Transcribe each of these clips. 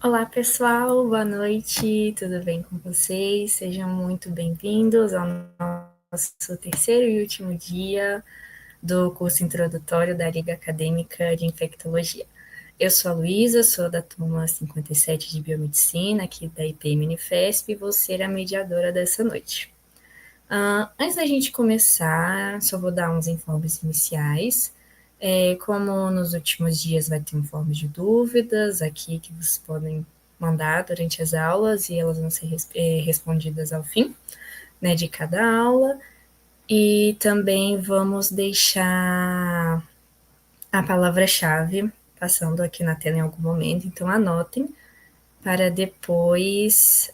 Olá, pessoal, boa noite, tudo bem com vocês? Sejam muito bem-vindos ao nosso terceiro e último dia do curso introdutório da Liga Acadêmica de Infectologia. Eu sou a Luísa, sou da turma 57 de Biomedicina, aqui da IPM Unifesp, e vou ser a mediadora dessa noite. Antes da gente começar, só vou dar uns informes iniciais. Como nos últimos dias vai ter informes de dúvidas aqui que vocês podem mandar durante as aulas e elas vão ser respondidas ao fim, né, de cada aula. E também vamos deixar a palavra-chave passando aqui na tela em algum momento, então anotem para depois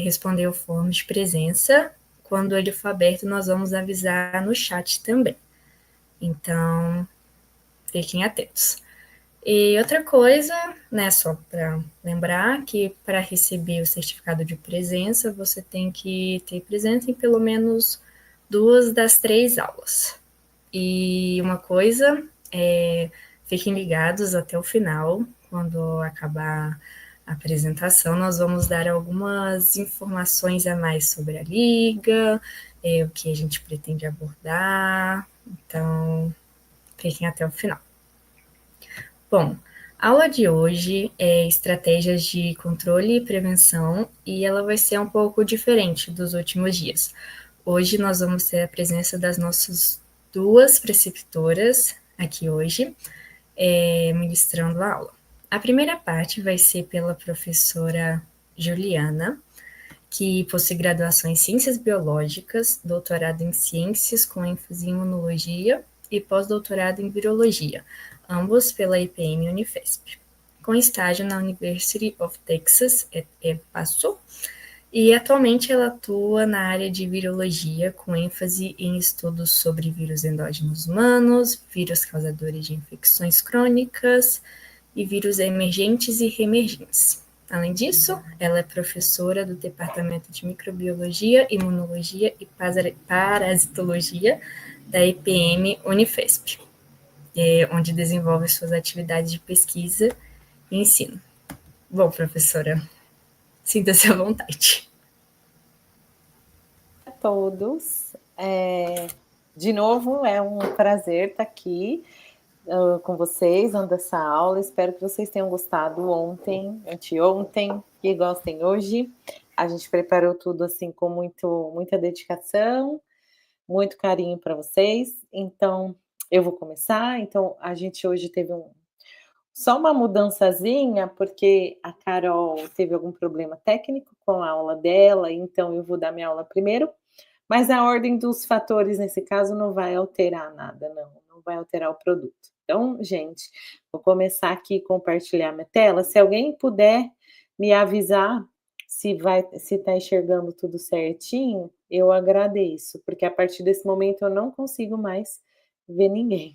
responder o form de presença. Quando ele for aberto, nós vamos avisar no chat também. Então, fiquem atentos. E outra coisa, né, só para lembrar que para receber o certificado de presença, você tem que ter presença em pelo menos 2 das 3 aulas. E uma coisa, fiquem ligados até o final, quando acabar a apresentação, nós vamos dar algumas informações a mais sobre a liga, o que a gente pretende abordar, então fiquem até o final. Bom, a aula de hoje é estratégias de controle e prevenção e ela vai ser um pouco diferente dos últimos dias. Hoje nós vamos ter a presença das nossas 2 preceptoras aqui hoje, ministrando a aula. A primeira parte vai ser pela professora Juliana, que possui graduação em Ciências Biológicas, doutorado em Ciências com ênfase em Imunologia e pós-doutorado em Virologia, ambos pela IPM Unifesp, com estágio na University of Texas, El Paso, e atualmente ela atua na área de virologia, com ênfase em estudos sobre vírus endógenos humanos, vírus causadores de infecções crônicas e vírus emergentes e reemergentes. Além disso, ela é professora do Departamento de Microbiologia, Imunologia e Parasitologia da IPM Unifesp, onde desenvolve suas atividades de pesquisa e ensino. Bom, professora, sinta-se à vontade. A todos. De novo, é um prazer estar aqui com vocês, dando essa aula. Espero que vocês tenham gostado ontem, anteontem, e gostem hoje. A gente preparou tudo assim com muita dedicação, muito carinho para vocês. Então, eu vou começar. Então, a gente hoje teve só uma mudançazinha, porque a Carol teve algum problema técnico com a aula dela, então eu vou dar minha aula primeiro. Mas a ordem dos fatores, nesse caso, não vai alterar nada, não vai alterar o produto. Então, gente, vou começar aqui a compartilhar minha tela. Se alguém puder me avisar se está enxergando tudo certinho, eu agradeço, porque a partir desse momento eu não consigo mais ver ninguém.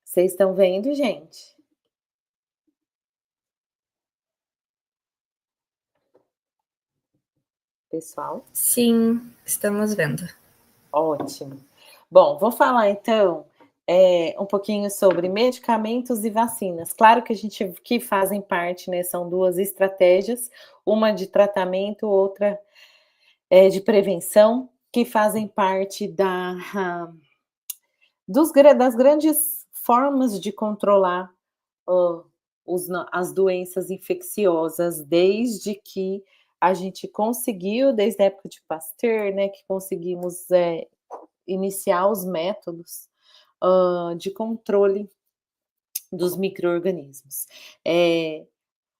Vocês estão vendo, gente? Pessoal? Sim, estamos vendo. Ótimo. Bom, vou falar então um pouquinho sobre medicamentos e vacinas. Claro que fazem parte, né? São 2 estratégias, uma de tratamento, outra de prevenção, que fazem parte das grandes formas de controlar as doenças infecciosas, desde que a gente conseguiu, desde a época de Pasteur, né, que conseguimos iniciar os métodos de controle dos micro-organismos.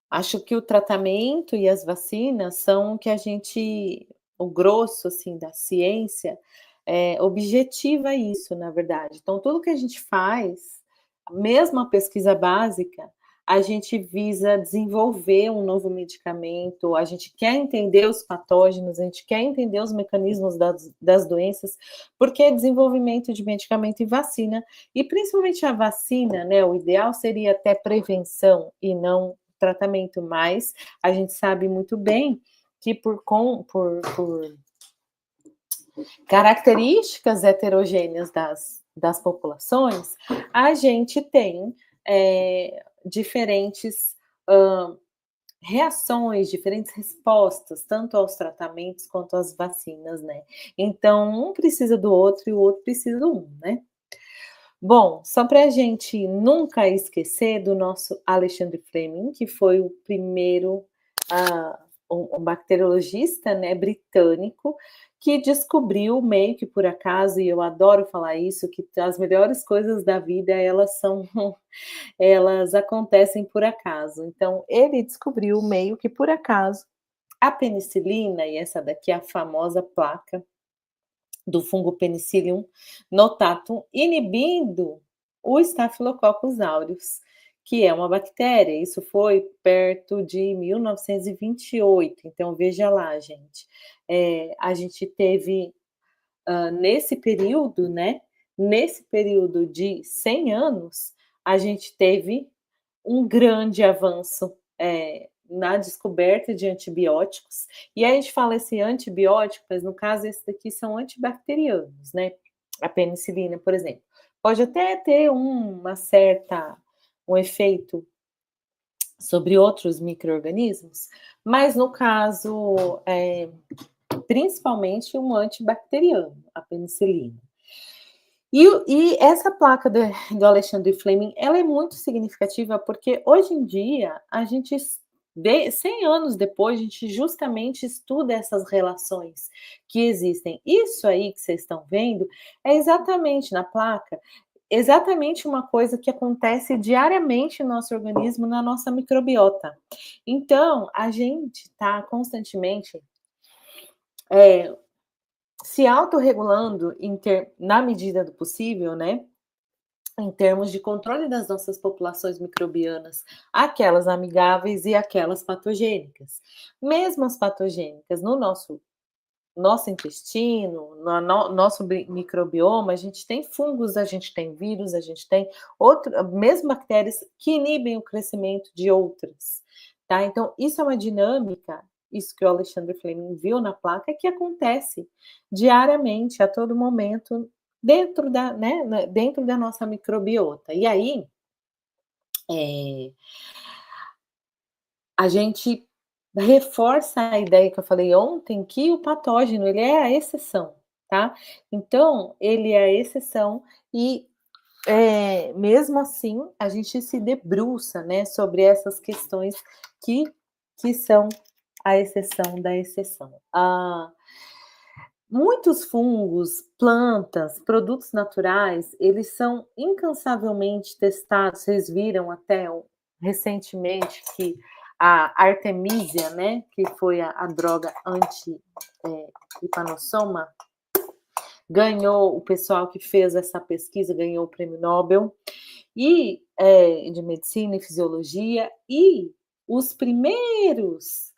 Acho que o tratamento e as vacinas são o que o grosso assim da ciência objetiva isso, na verdade. Então, tudo que a gente faz, mesmo a pesquisa básica, a gente visa desenvolver um novo medicamento, a gente quer entender os patógenos, a gente quer entender os mecanismos das doenças, porque desenvolvimento de medicamento e vacina, e principalmente a vacina, né, o ideal seria até prevenção e não tratamento, mas a gente sabe muito bem que por características heterogêneas das populações, a gente tem diferentes reações, diferentes respostas, tanto aos tratamentos quanto às vacinas, né? Então, um precisa do outro e o outro precisa do um, né? Bom, só para a gente nunca esquecer do nosso Alexandre Fleming, que foi o primeiro um bacteriologista, né, britânico, que descobriu meio que por acaso, e eu adoro falar isso, que as melhores coisas da vida elas acontecem por acaso. Então, ele descobriu meio que por acaso a penicilina, e essa daqui é a famosa placa do fungo Penicillium notatum, inibindo o Staphylococcus aureus, que é uma bactéria. Isso foi perto de 1928. Então, veja lá, gente. A gente teve, nesse período, né? Nesse período de 100 anos, a gente teve um grande avanço na descoberta de antibióticos. E aí a gente fala esse antibiótico, mas no caso esse daqui são antibacterianos, né? A penicilina, por exemplo. Pode até ter um efeito sobre outros micro-organismos, mas no caso, principalmente um antibacteriano, a penicilina. E essa placa do Alexandre Fleming, ela é muito significativa porque hoje em dia, 100 anos depois, a gente justamente estuda essas relações que existem. Isso aí que vocês estão vendo é exatamente na placa, exatamente uma coisa que acontece diariamente no nosso organismo, na nossa microbiota. Então, a gente está constantemente se autorregulando na medida do possível, né? Em termos de controle das nossas populações microbianas, aquelas amigáveis e aquelas patogênicas. Mesmo as patogênicas no nosso intestino, no nosso microbioma, a gente tem fungos, a gente tem vírus, a gente tem mesmo bactérias que inibem o crescimento de outras, tá? Então, isso é uma dinâmica, isso que o Alexandre Fleming viu na placa, que acontece diariamente, a todo momento, dentro da nossa microbiota. E aí, a gente reforça a ideia que eu falei ontem, que o patógeno, ele é a exceção, tá? Então, ele é a exceção e, mesmo assim, a gente se debruça, né, sobre essas questões que são a exceção da exceção. Muitos fungos, plantas, produtos naturais, eles são incansavelmente testados. Vocês viram até recentemente que a Artemisia, né, que foi a droga anti-hipanossoma, ganhou, o pessoal que fez essa pesquisa ganhou o prêmio Nobel de medicina e fisiologia, e os primeiros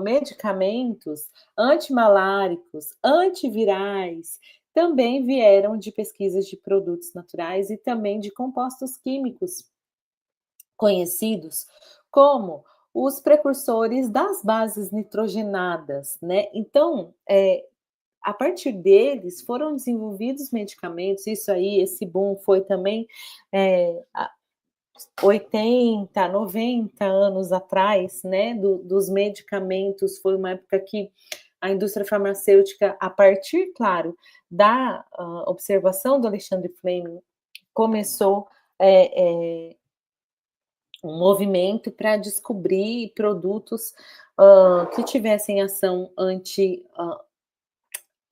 medicamentos antimaláricos, antivirais, também vieram de pesquisas de produtos naturais e também de compostos químicos conhecidos como os precursores das bases nitrogenadas, né? Então, a partir deles foram desenvolvidos medicamentos. Esse boom foi também 80, 90 anos atrás, né, dos medicamentos. Foi uma época que a indústria farmacêutica, a partir, claro, da observação do Alexandre Fleming, começou um movimento para descobrir produtos que tivessem ação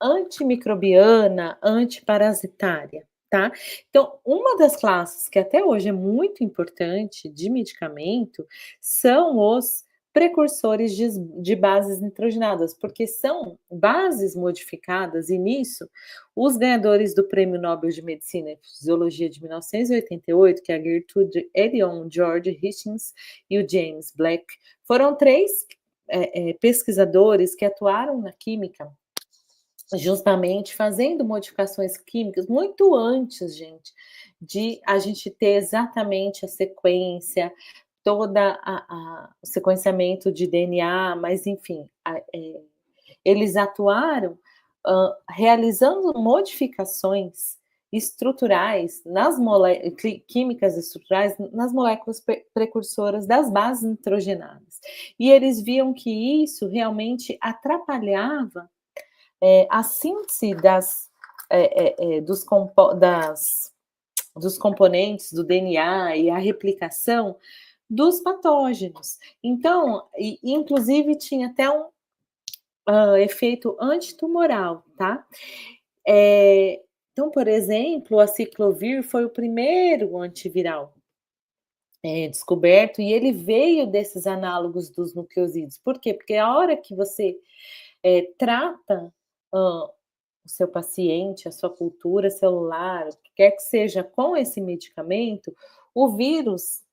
antimicrobiana, antiparasitária, tá? Então, uma das classes que até hoje é muito importante de medicamento são os precursores de bases nitrogenadas, porque são bases modificadas, e nisso, os ganhadores do Prêmio Nobel de Medicina e Fisiologia de 1988, que é a Gertrude Elion, George Hitchens e o James Black, foram três pesquisadores que atuaram na química justamente fazendo modificações químicas muito antes, gente, de a gente ter exatamente a sequência, toda o sequenciamento de DNA, mas enfim, eles atuaram realizando modificações estruturais, químicas estruturais, nas moléculas precursoras das bases nitrogenadas. E eles viam que isso realmente atrapalhava a síntese dos componentes do DNA e a replicação dos patógenos. Então, inclusive, tinha até um efeito antitumoral, tá? Então, por exemplo, a ciclovir foi o primeiro antiviral descoberto, e ele veio desses análogos dos nucleosídeos. Por quê? Porque a hora que você trata o seu paciente, a sua cultura celular, o que quer que seja, com esse medicamento, o vírus,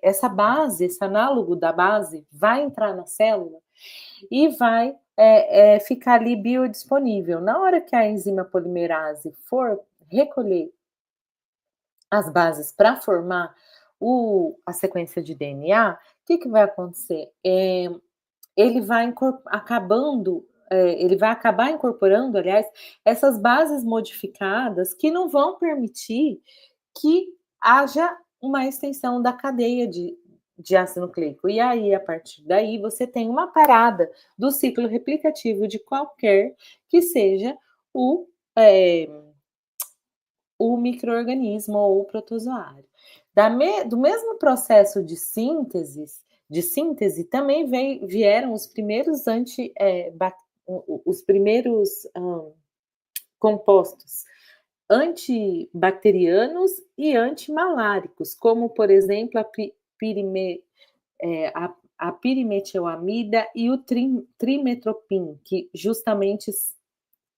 essa base, esse análogo da base, vai entrar na célula e vai ficar ali biodisponível. Na hora que a enzima polimerase for recolher as bases para formar a sequência de DNA, o que vai acontecer? Ele vai acabar incorporando, aliás, essas bases modificadas que não vão permitir que haja uma extensão da cadeia de ácido nucleico. E aí, a partir daí, você tem uma parada do ciclo replicativo de qualquer que seja o micro-organismo ou o protozoário. Do mesmo processo de síntese também vieram os primeiros compostos antibacterianos e antimaláricos, como, por exemplo, a pirimetilamida e o trimetoprim, que justamente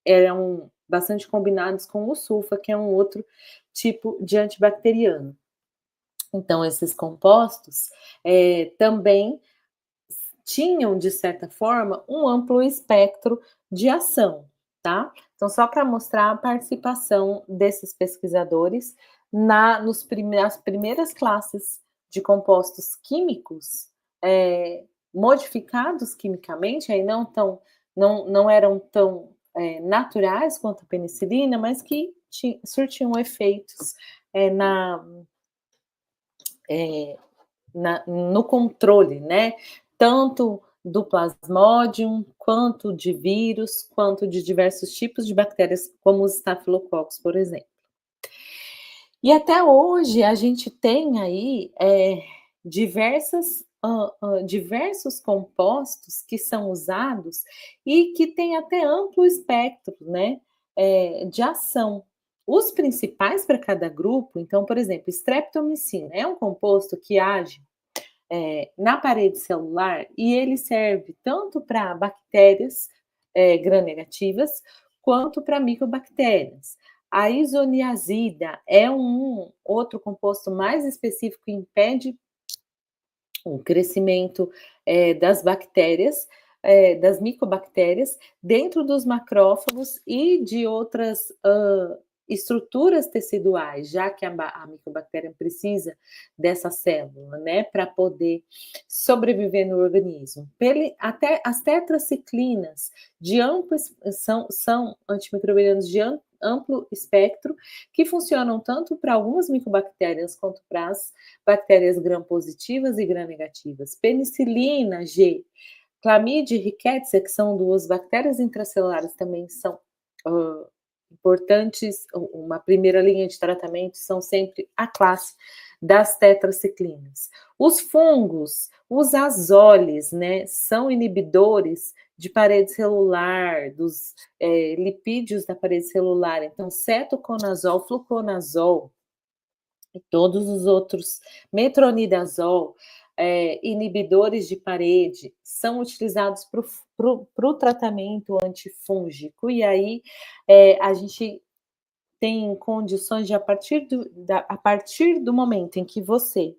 eram bastante combinados com o sulfa, que é um outro tipo de antibacteriano. Então, esses compostos também tinham, de certa forma, um amplo espectro de ação, tá? Então, só para mostrar a participação desses pesquisadores nas primeiras classes de compostos químicos modificados quimicamente, aí não eram tão naturais quanto a penicilina, mas que surtiam efeitos no controle, né? Tanto do plasmodium, quanto de vírus, quanto de diversos tipos de bactérias, como os estafilococos, por exemplo. E até hoje a gente tem aí diversos compostos que são usados e que têm até amplo espectro, né, de ação. Os principais para cada grupo, então, por exemplo, streptomicina é um composto que age na parede celular e ele serve tanto para bactérias gram-negativas quanto para micobactérias. A isoniazida é um outro composto mais específico que impede o crescimento das bactérias, das micobactérias, dentro dos macrófagos e de outras estruturas teciduais, já que a micobactéria precisa dessa célula, né, para poder sobreviver no organismo. Até as tetraciclinas são antimicrobianos de amplo espectro, que funcionam tanto para algumas micobactérias quanto para as bactérias gram-positivas e gram-negativas. Penicilina G, Chlamydia e Rickettsia, que são duas bactérias intracelulares, também são importantes. Uma primeira linha de tratamento são sempre a classe das tetraciclinas. Os fungos, os azoles, né, são inibidores de parede celular, dos lipídios da parede celular. Então, cetoconazol, fluconazol e todos os outros, metronidazol, inibidores de parede, são utilizados para o tratamento antifúngico. E aí a gente tem condições de, a partir do momento em que você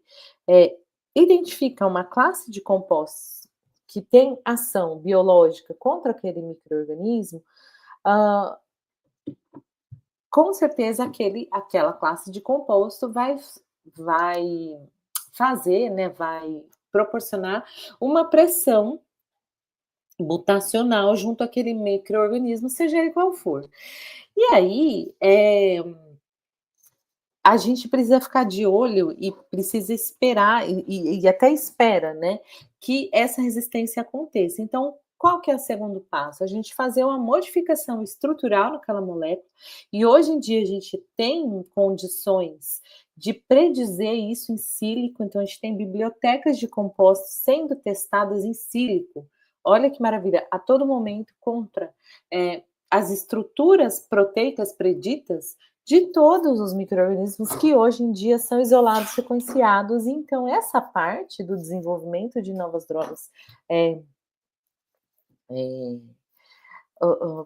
identifica uma classe de compostos que tem ação biológica contra aquele micro-organismo, com certeza aquela classe de composto vai fazer, né, vai proporcionar uma pressão mutacional junto àquele micro-organismo, seja ele qual for. E aí, a gente precisa ficar de olho e precisa esperar, e até espera, né, que essa resistência aconteça. Então, qual que é o segundo passo? A gente fazer uma modificação estrutural naquela molécula, e hoje em dia a gente tem condições de predizer isso em sílico, então a gente tem bibliotecas de compostos sendo testadas em sílico. Olha que maravilha, a todo momento contra as estruturas proteicas preditas de todos os micro-organismos que hoje em dia são isolados, sequenciados. Então, essa parte do desenvolvimento de novas drogas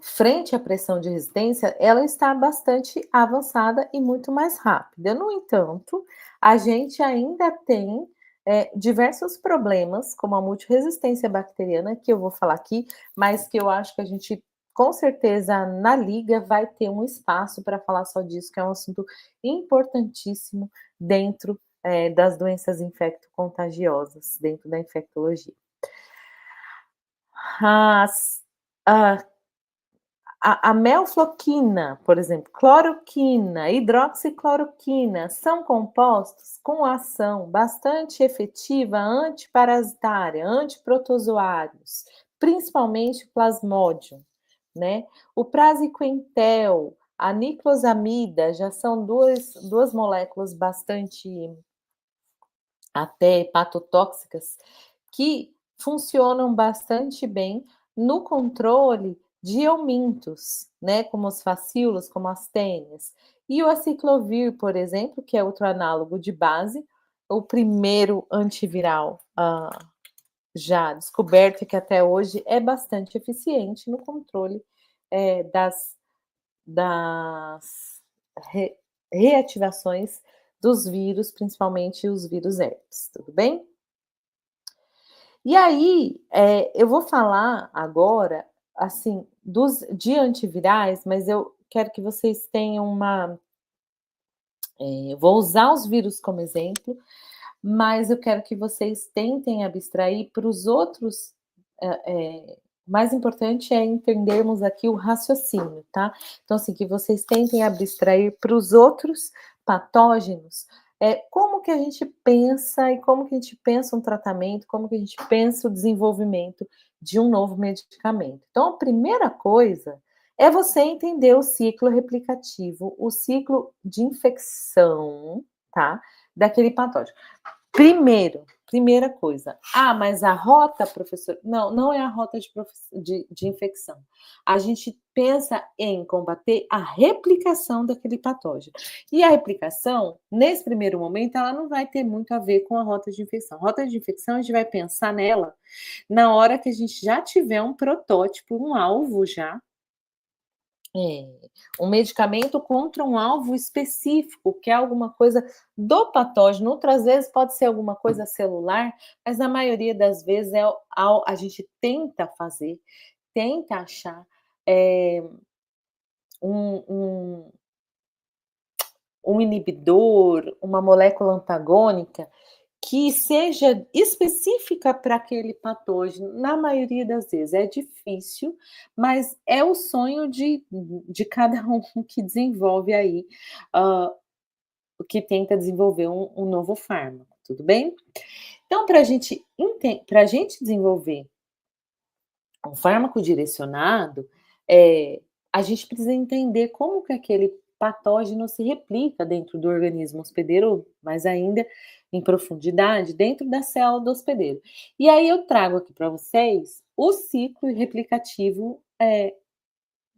frente à pressão de resistência, ela está bastante avançada e muito mais rápida. No entanto, a gente ainda tem diversos problemas, como a multiresistência bacteriana, que eu vou falar aqui, mas que eu acho que a gente, com certeza, na Liga vai ter um espaço para falar só disso, que é um assunto importantíssimo dentro das doenças infecto-contagiosas, dentro da infectologia. As, a melfloquina, por exemplo, cloroquina, hidroxicloroquina, são compostos com ação bastante efetiva antiparasitária, antiprotozoários, principalmente Plasmodium, né? O praziquantel, a niclosamida, já são duas moléculas bastante até hepatotóxicas, que funcionam bastante bem no controle de eumintos, né, como os facíolos, como as tênias. E o aciclovir, por exemplo, que é outro análogo de base, o primeiro antiviral já descoberto, que até hoje é bastante eficiente no controle das reativações dos vírus, principalmente os vírus herpes, tudo bem? E aí, eu vou falar agora, assim, de antivirais, mas eu quero que vocês tenham eu vou usar os vírus como exemplo, mas eu quero que vocês tentem abstrair para os outros. Mais importante é entendermos aqui o raciocínio, tá? Então, assim, que vocês tentem abstrair para os outros patógenos, como que a gente pensa e como que a gente pensa um tratamento, como que a gente pensa o desenvolvimento de um novo medicamento. Então, a primeira coisa é você entender o ciclo replicativo, o ciclo de infecção, tá? Daquele patógeno. Primeira coisa. Mas a rota, professor, não é a rota de infecção. A gente pensa em combater a replicação daquele patógeno. E a replicação, nesse primeiro momento, ela não vai ter muito a ver com a rota de infecção. A rota de infecção, a gente vai pensar nela na hora que a gente já tiver um protótipo, um alvo já, um medicamento contra um alvo específico, que é alguma coisa do patógeno. Outras vezes pode ser alguma coisa celular, mas na maioria das vezes a gente tenta achar um inibidor, uma molécula antagônica que seja específica para aquele patógeno. Na maioria das vezes é difícil, mas é o sonho de cada um que desenvolve aí, que tenta desenvolver um novo fármaco, tudo bem? Então, para a gente desenvolver um fármaco direcionado, a gente precisa entender como que aquele patógeno se replica dentro do organismo hospedeiro, mas ainda em profundidade, dentro da célula do hospedeiro. E aí eu trago aqui para vocês o ciclo replicativo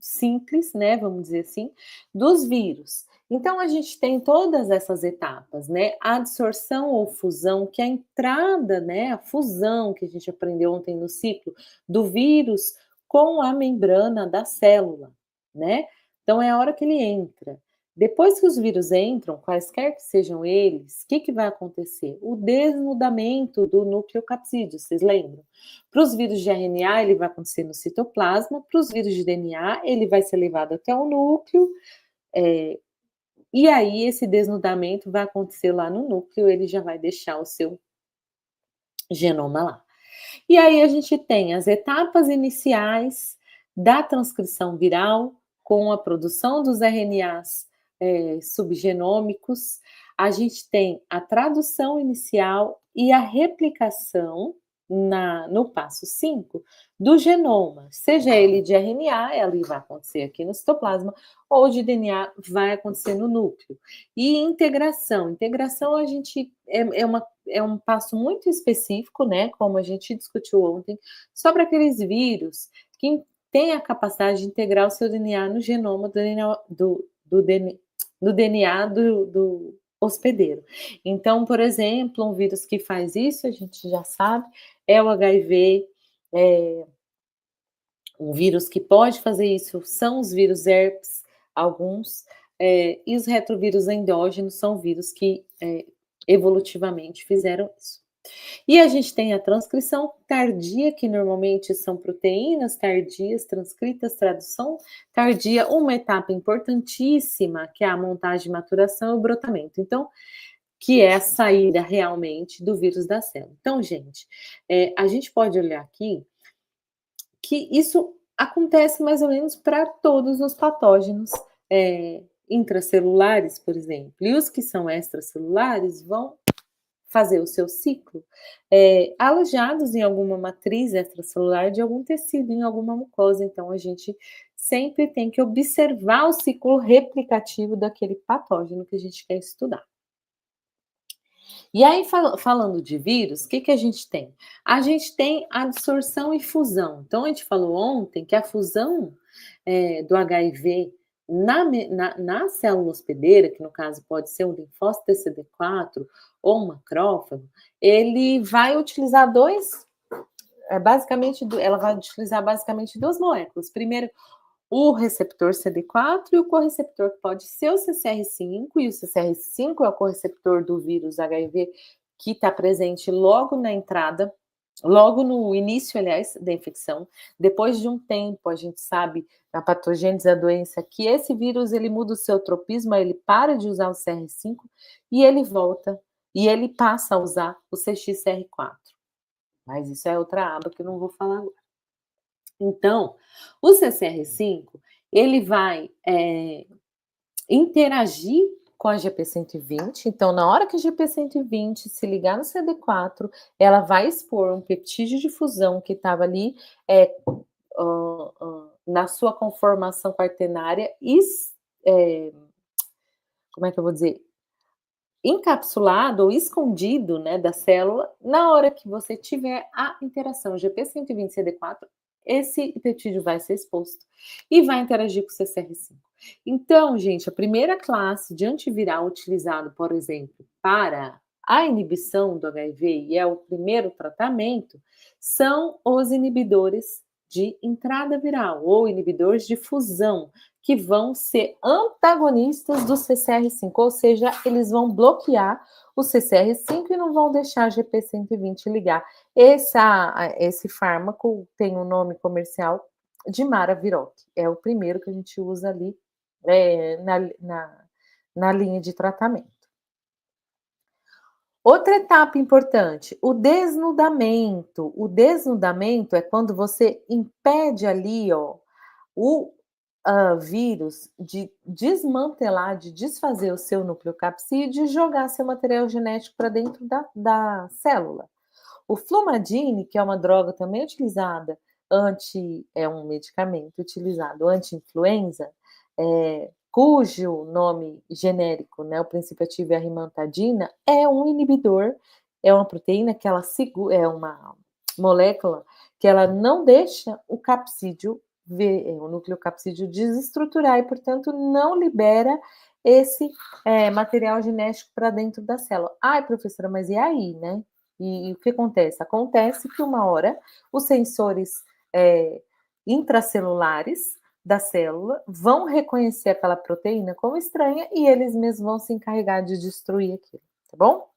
simples, né, vamos dizer assim, dos vírus. Então, a gente tem todas essas etapas, né? A adsorção ou fusão, que é a entrada, né? A fusão que a gente aprendeu ontem no ciclo do vírus com a membrana da célula, né? Então, é a hora que ele entra. Depois que os vírus entram, quaisquer que sejam eles, o que vai acontecer? O desnudamento do nucleocapsídeo, vocês lembram? Para os vírus de RNA, ele vai acontecer no citoplasma. Para os vírus de DNA, ele vai ser levado até o núcleo. E aí, esse desnudamento vai acontecer lá no núcleo, ele já vai deixar o seu genoma lá. E aí, a gente tem as etapas iniciais da transcrição viral, com a produção dos RNAs subgenômicos, a gente tem a tradução inicial e a replicação no passo 5 do genoma, seja ele de RNA, ele vai acontecer aqui no citoplasma, ou de DNA vai acontecer no núcleo. E integração a gente é um passo muito específico, né, como a gente discutiu ontem, sobre aqueles vírus que têm a capacidade de integrar o seu DNA no genoma do DNA do hospedeiro. Então, por exemplo, um vírus que faz isso, a gente já sabe, é o HIV, um vírus que pode fazer isso são os vírus herpes, alguns, e os retrovírus endógenos são vírus que evolutivamente fizeram isso. E a gente tem a transcrição tardia, que normalmente são proteínas tardias transcritas, tradução tardia, uma etapa importantíssima, que é a montagem, maturação e o brotamento. Então, que é a saída realmente do vírus da célula. Então, gente, a gente pode olhar aqui que isso acontece mais ou menos para todos os patógenos intracelulares, por exemplo. E os que são extracelulares vão fazer o seu ciclo alojados em alguma matriz extracelular de algum tecido, em alguma mucosa. Então, a gente sempre tem que observar o ciclo replicativo daquele patógeno que a gente quer estudar. E aí, falando de vírus, o que a gente tem? A gente tem absorção e fusão. Então, a gente falou ontem que a fusão do HIV na célula hospedeira, que no caso pode ser um linfócito TCD4 ou um macrófago, ele vai utilizar ela vai utilizar basicamente duas moléculas. Primeiro, o receptor CD4 e o correceptor, que pode ser o CCR5, e o CCR5 é o correceptor do vírus HIV, que está presente logo na entrada, logo no início, aliás, da infecção. Depois de um tempo, a gente sabe, na patogênese da doença, que esse vírus, ele muda o seu tropismo, ele para de usar o CR5 e ele volta, e ele passa a usar o CXCR4. Mas isso é outra aba que eu não vou falar agora. Então, o CCR5, ele vai interagir com a GP120. Então, na hora que a GP120 se ligar no CD4, ela vai expor um peptídeo de fusão que estava ali na sua conformação quaternária como é que eu vou dizer? Encapsulado ou escondido, né, da célula. Na hora que você tiver a interação GP120-CD4, esse peptídeo vai ser exposto e vai interagir com o CCR5. Então, gente, a primeira classe de antiviral utilizado, por exemplo, para a inibição do HIV, e é o primeiro tratamento, são os inibidores de entrada viral, ou inibidores de fusão, que vão ser antagonistas do CCR5, ou seja, eles vão bloquear o CCR5 e não vão deixar a GP120 ligar. Esse fármaco tem o nome comercial de Maraviroc, é o primeiro que a gente usa ali na linha de tratamento. Outra etapa importante, o desnudamento. O desnudamento é quando você impede ali, o vírus de desmantelar, de desfazer o seu nucleocapsídeo e jogar seu material genético para dentro da célula. O Flumadine, que é uma droga também utilizada é um medicamento utilizado anti-influenza, cujo nome genérico, né, o princípio ativo é a rimantadina, é um inibidor, é uma proteína que ela é uma molécula que ela não deixa o capsídeo o nucleocapsídeo desestruturar e, portanto, não libera esse material genético para dentro da célula. Ai, professora, mas e aí, né? E o que acontece? Acontece que uma hora os sensores intracelulares da célula vão reconhecer aquela proteína como estranha e eles mesmos vão se encarregar de destruir aquilo, tá bom?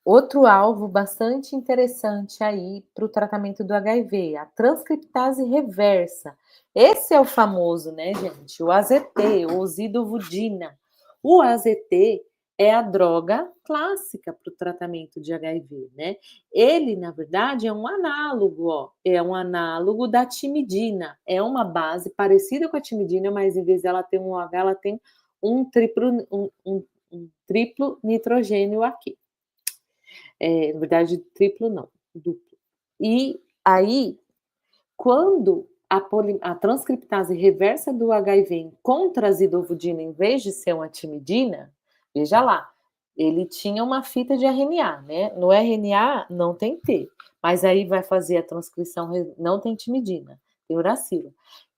Outro alvo bastante interessante aí para o tratamento do HIV, a transcriptase reversa. Esse é o famoso, né, gente? O AZT, o osidovudina. O AZT é a droga clássica para o tratamento de HIV, né. Ele, na verdade, é um análogo, ó, é um análogo da timidina, é uma base parecida com a timidina, mas em vez dela ter um OH, ela tem um triplo nitrogênio aqui. Na verdade, triplo não, duplo. E aí, quando a transcriptase reversa do HIV encontra a zidovudina em vez de ser uma timidina, veja lá, ele tinha uma fita de RNA, né? No RNA não tem T, mas aí vai fazer a transcrição, não tem timidina, tem uracila.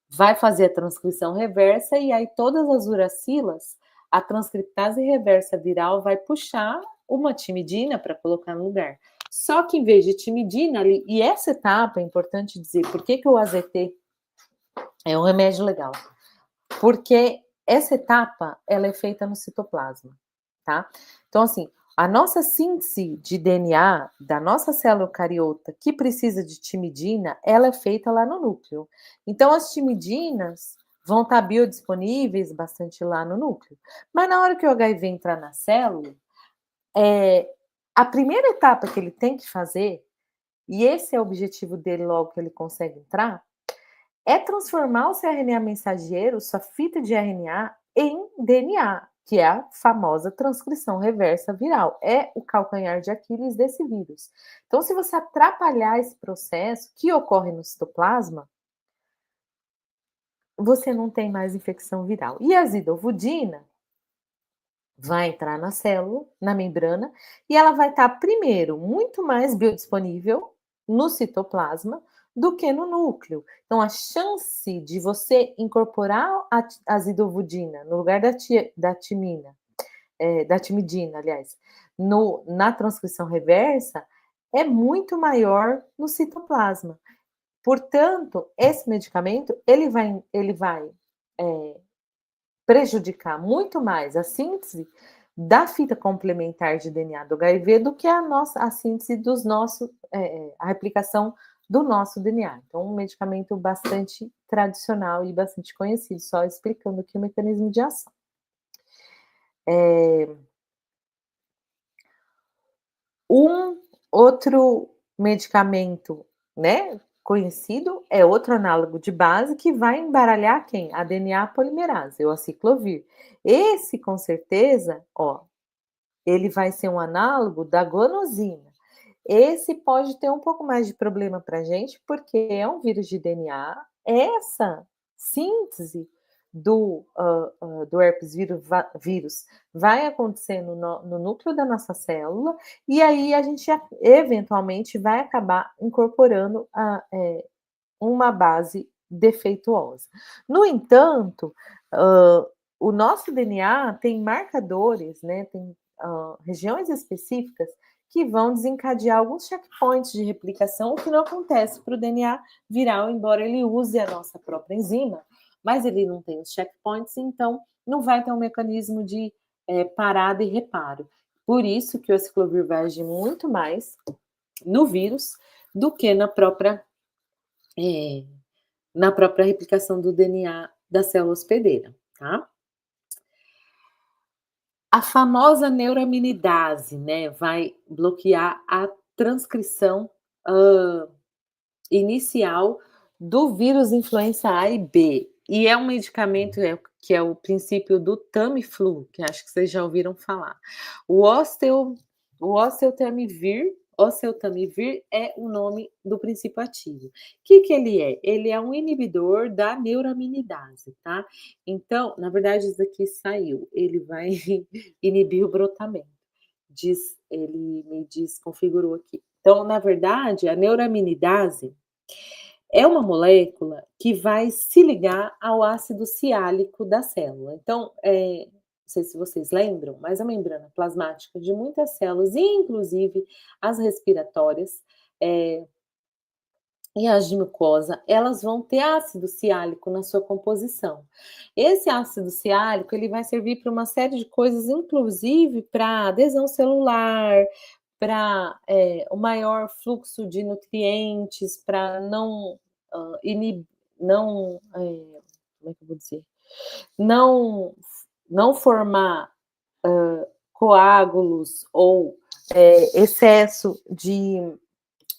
Vai fazer a transcrição reversa e aí todas as uracilas, a transcriptase reversa viral vai puxar uma timidina para colocar no lugar. Só que em vez de timidina, e essa etapa é importante dizer, por que o AZT é um remédio legal? Porque essa etapa, ela é feita no citoplasma, tá? Então, assim, a nossa síntese de DNA da nossa célula eucariota, que precisa de timidina, ela é feita lá no núcleo. Então, as timidinas vão estar biodisponíveis bastante lá no núcleo. Mas na hora que o HIV entrar na célula, a primeira etapa que ele tem que fazer, e esse é o objetivo dele logo que ele consegue entrar, é transformar o seu RNA mensageiro, sua fita de RNA, em DNA, que é a famosa transcrição reversa viral. É o calcanhar de Aquiles desse vírus. Então, se você atrapalhar esse processo que ocorre no citoplasma, você não tem mais infecção viral. E a zidovudina vai entrar na célula, na membrana, e ela vai estar, primeiro, muito mais biodisponível no citoplasma do que no núcleo. Então, a chance de você incorporar a zidovudina no lugar da timina, da timidina, aliás, na transcrição reversa, é muito maior no citoplasma. Portanto, esse medicamento, ele vai prejudicar muito mais a síntese da fita complementar de DNA do HIV do que a síntese dos nossos, a replicação do nosso DNA. Então, um medicamento bastante tradicional e bastante conhecido, só explicando aqui o mecanismo de ação. Um outro medicamento, né, conhecido é outro análogo de base que vai embaralhar quem? A DNA polimerase, ou a ciclovir. Esse, com certeza, ó, ele vai ser um análogo da guanosina. Esse pode ter um pouco mais de problema para gente, porque é um vírus de DNA. Essa síntese do herpes vírus vai acontecer no núcleo da nossa célula, e aí a gente eventualmente vai acabar incorporando uma base defeituosa. No entanto, o nosso DNA tem marcadores, né, tem regiões específicas que vão desencadear alguns checkpoints de replicação, o que não acontece para o DNA viral, embora ele use a nossa própria enzima, mas ele não tem os checkpoints, então não vai ter um mecanismo de parada e reparo. Por isso que o aciclovir vai agir muito mais no vírus do que na própria replicação do DNA da célula hospedeira, tá? A famosa neuraminidase, né, vai bloquear a transcrição inicial do vírus influenza A e B. E é um medicamento que é o princípio do Tamiflu, que acho que vocês já ouviram falar. O oseltamivir é o nome do princípio ativo. O que ele é? Ele é um inibidor da neuraminidase, tá? Então, na verdade, isso aqui saiu. Ele vai inibir o brotamento. Ele me desconfigurou aqui. Então, na verdade, a neuraminidase é uma molécula que vai se ligar ao ácido ciálico da célula. Então, não sei se vocês lembram, mas a membrana plasmática de muitas células, inclusive as respiratórias, e as de mucosa, elas vão ter ácido ciálico na sua composição. Esse ácido ciálico, ele vai servir para uma série de coisas, inclusive para adesão celular, para o maior fluxo de nutrientes, para não como é que eu vou dizer? Não formar coágulos ou excesso de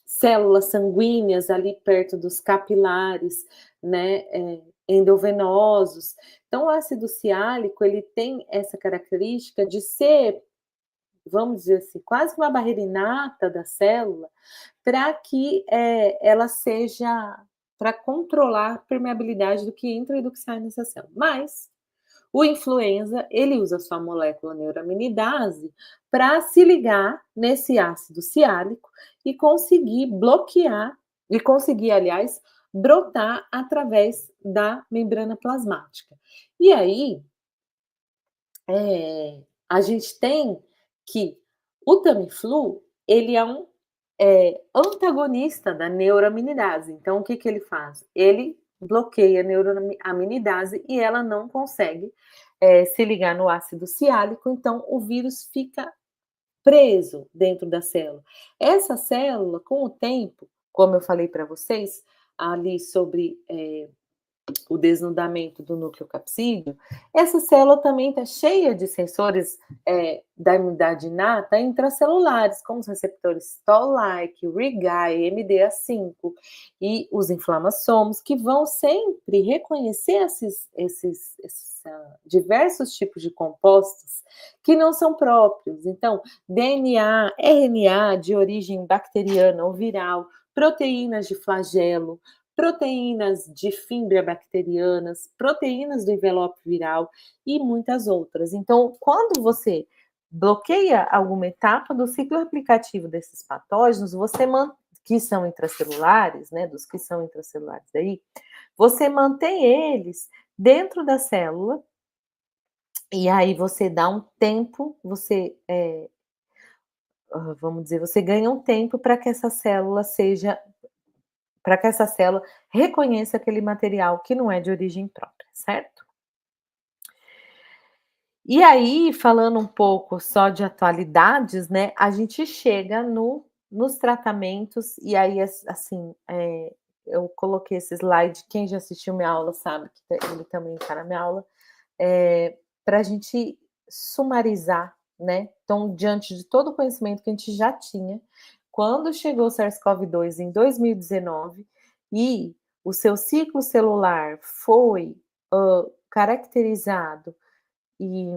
células sanguíneas ali perto dos capilares, né, endovenosos. Então, o ácido ciálico, ele tem essa característica de ser, vamos dizer assim, quase uma barreira inata da célula, para que ela seja, para controlar a permeabilidade do que entra e do que sai nessa célula. Mas o influenza, ele usa sua molécula neuraminidase para se ligar nesse ácido ciálico e conseguir bloquear, e conseguir, aliás, brotar através da membrana plasmática. E aí, a gente tem que o Tamiflu, ele é um antagonista da neuraminidase. Então, o que ele faz? Ele bloqueia a neuraminidase e ela não consegue se ligar no ácido ciálico, então o vírus fica preso dentro da célula. Essa célula, com o tempo, como eu falei para vocês, ali sobre o desnudamento do núcleo capsídeo, essa célula também está cheia de sensores da imunidade inata intracelulares, como os receptores Toll-like, RIG-I, MDA5 e os inflamassomos, que vão sempre reconhecer esses diversos tipos de compostos que não são próprios. Então, DNA, RNA de origem bacteriana ou viral, proteínas de flagelo, proteínas de fímbria bacterianas, proteínas do envelope viral e muitas outras. Então, quando você bloqueia alguma etapa do ciclo replicativo desses patógenos, você que são intracelulares, né, dos que são intracelulares aí, você mantém eles dentro da célula e aí você dá um tempo, você vamos dizer, você ganha um tempo para que essa célula reconheça aquele material que não é de origem própria, certo? E aí, falando um pouco só de atualidades, né, a gente chega nos tratamentos, e aí, assim, eu coloquei esse slide, quem já assistiu minha aula sabe que ele também está na minha aula, para a gente sumarizar, né? Então, diante de todo o conhecimento que a gente já tinha, quando chegou o SARS-CoV-2 em 2019 e o seu ciclo celular foi caracterizado e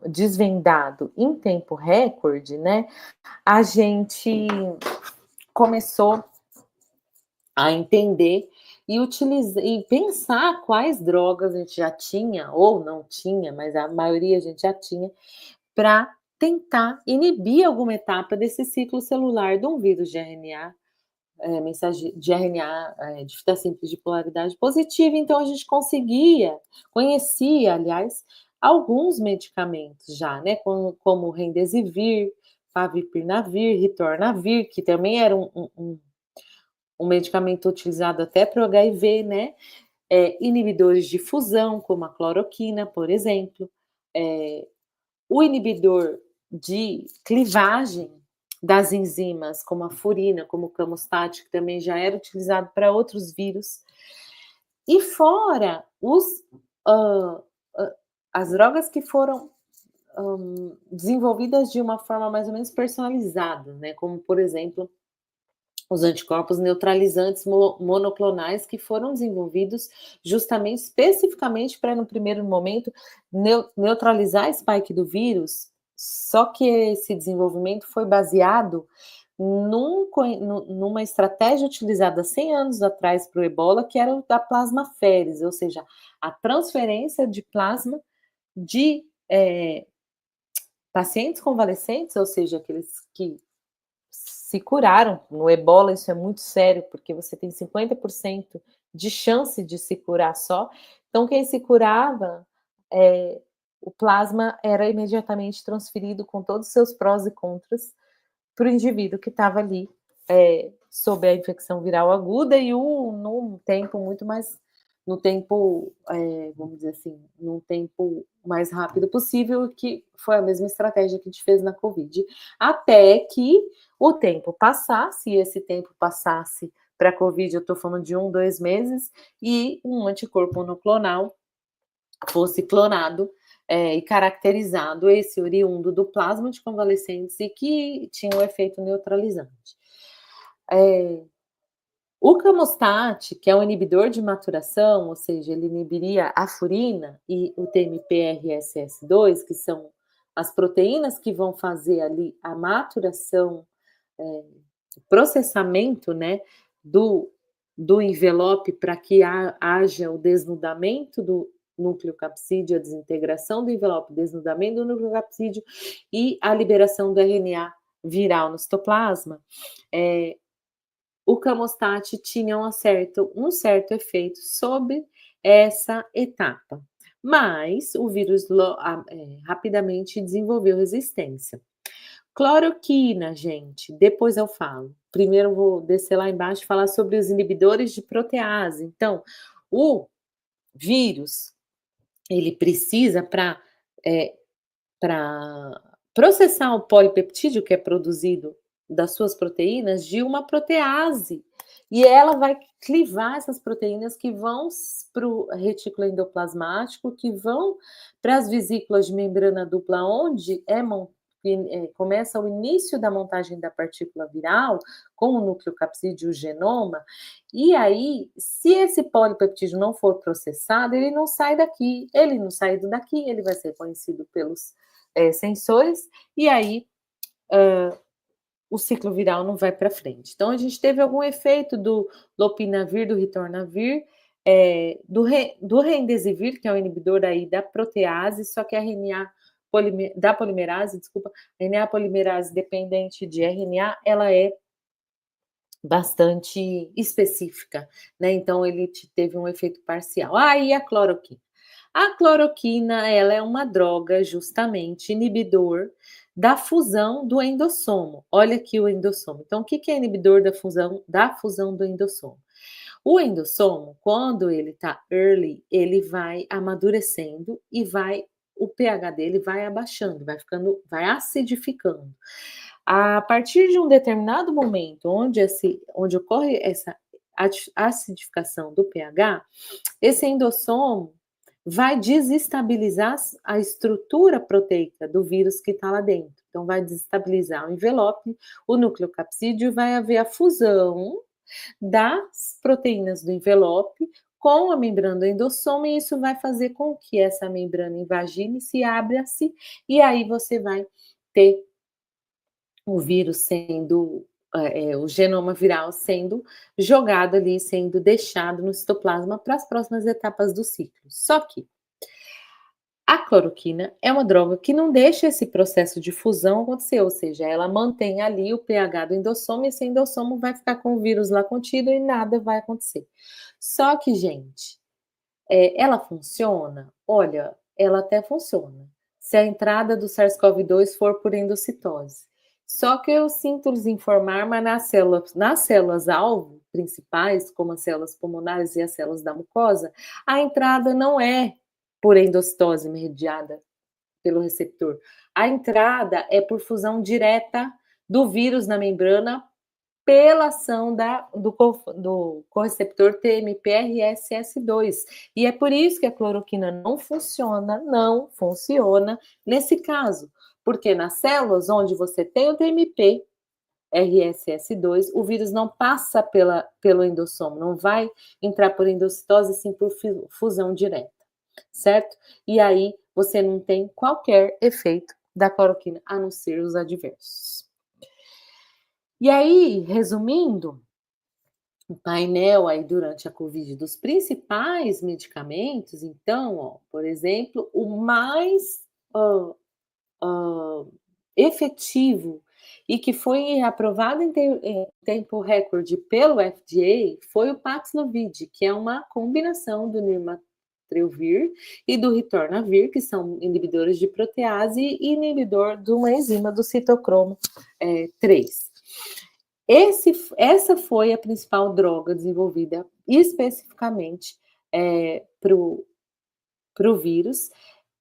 desvendado em tempo recorde, né? A gente começou a entender e utilizar e pensar quais drogas a gente já tinha ou não tinha, mas a maioria a gente já tinha, para tentar inibir alguma etapa desse ciclo celular de um vírus de RNA, mensagem de RNA de fita simples de polaridade positiva. Então a gente conhecia, aliás, alguns medicamentos já, né, como Remdesivir, Favipiravir, Ritonavir, que também era um medicamento utilizado até para o HIV, né? Inibidores de fusão, como a cloroquina, por exemplo. O inibidor de clivagem das enzimas, como a furina, como o camostat, que também já era utilizado para outros vírus. E fora as drogas que foram desenvolvidas de uma forma mais ou menos personalizada, né? Como, por exemplo, os anticorpos neutralizantes monoclonais que foram desenvolvidos justamente, especificamente para, no primeiro momento, neutralizar a spike do vírus, só que esse desenvolvimento foi baseado numa estratégia utilizada 100 anos atrás para o ebola, que era o da plasmaférese, ou seja, a transferência de plasma de pacientes convalescentes, ou seja, aqueles que se curaram. No ebola isso é muito sério, porque você tem 50% de chance de se curar só. Então, quem se curava, o plasma era imediatamente transferido com todos os seus prós e contras para o indivíduo que estava ali sob a infecção viral aguda e num tempo muito mais, vamos dizer assim, num tempo mais rápido possível, que foi a mesma estratégia que a gente fez na Covid, até que o tempo passasse, e esse tempo passasse para a Covid, eu estou falando de 1, 2 meses, e um anticorpo monoclonal fosse clonado e caracterizado esse oriundo do plasma de convalescentes e que tinha um efeito neutralizante. O camostat, que é um inibidor de maturação, ou seja, ele inibiria a furina e o TMP-RSS2, que são as proteínas que vão fazer ali a maturação, o processamento, né, do envelope para que haja o desnudamento do núcleo capsídeo, a desintegração do envelope, desnudamento do núcleo capsídeo e a liberação do RNA viral no citoplasma. O camostat tinha um certo efeito sobre essa etapa, mas o vírus rapidamente desenvolveu resistência. Cloroquina, gente, depois eu falo. Primeiro eu vou descer lá embaixo e falar sobre os inibidores de protease. Então, o vírus, ele precisa para processar o polipeptídeo que é produzido das suas proteínas de uma protease. E ela vai clivar essas proteínas que vão para o retículo endoplasmático, que vão para as vesículas de membrana dupla, onde começa o início da montagem da partícula viral, com o núcleo capsídeo e o genoma, e aí, se esse polipeptídeo não for processado, ele não sai daqui. Ele não saindo daqui, ele vai ser conhecido pelos sensores, e aí o ciclo viral não vai para frente. Então, a gente teve algum efeito do lopinavir, do ritonavir, do remdesivir, que é o inibidor aí da protease, só que a da polimerase, desculpa, a RNA polimerase dependente de RNA, ela é bastante específica, né? Então, ele teve um efeito parcial. E a cloroquina? A cloroquina, ela é uma droga, justamente, inibidor da fusão do endossomo. Olha aqui o endossomo. Então, o que é inibidor da fusão do endossomo? O endossomo, quando ele está early, ele vai amadurecendo e o pH dele vai abaixando, vai acidificando. A partir de um determinado momento, onde ocorre essa acidificação do pH, esse endossomo vai desestabilizar a estrutura proteica do vírus que está lá dentro. Então, vai desestabilizar o envelope, o núcleo capsídeo, vai haver a fusão das proteínas do envelope com a membrana do endossomo, e isso vai fazer com que essa membrana invagine, se abra-se, e aí você vai ter o vírus o genoma viral sendo jogado ali, sendo deixado no citoplasma para as próximas etapas do ciclo. Só que a cloroquina é uma droga que não deixa esse processo de fusão acontecer, ou seja, ela mantém ali o pH do endossomo e esse endossomo vai ficar com o vírus lá contido e nada vai acontecer. Só que, gente, ela funciona? Olha, ela até funciona, se a entrada do SARS-CoV-2 for por endocitose. Só que eu sinto lhes informar, mas nas células-alvo principais, como as células pulmonares e as células da mucosa, a entrada não é por endocitose mediada pelo receptor. A entrada é por fusão direta do vírus na membrana pela ação do correceptor TMPRSS2. E é por isso que a cloroquina não funciona nesse caso. Porque nas células onde você tem o TMP, RSS2, o vírus não passa pelo endossomo, não vai entrar por endocitose, sim por fusão direta, certo? E aí você não tem qualquer efeito da cloroquina, a não ser os adversos. E aí, resumindo, o painel aí durante a Covid dos principais medicamentos, então, por exemplo, o mais efetivo e que foi aprovado em tempo recorde pelo FDA foi o Paxlovid, que é uma combinação do nirmatrelvir e do ritonavir, que são inibidores de protease e inibidor de uma enzima do citocromo 3. Essa foi a principal droga desenvolvida especificamente para o vírus,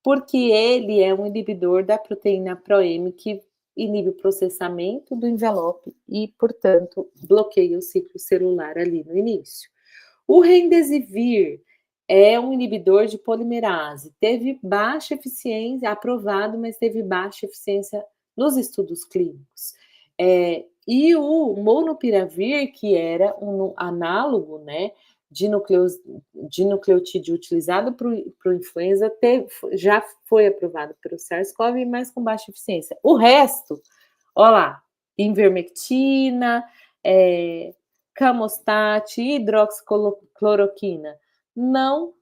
porque ele é um inibidor da proteína ProM, que inibe o processamento do envelope e, portanto, bloqueia o ciclo celular ali no início. O remdesivir é um inibidor de polimerase. Teve baixa eficiência, aprovado, mas teve baixa eficiência nos estudos clínicos. E o molnupiravir, que era um análogo, né, de nucleotídeo utilizado para o influenza, já foi aprovado pelo SARS-CoV, mas com baixa eficiência. O resto, olha lá, ivermectina, Camostat, hidroxicloroquina, não,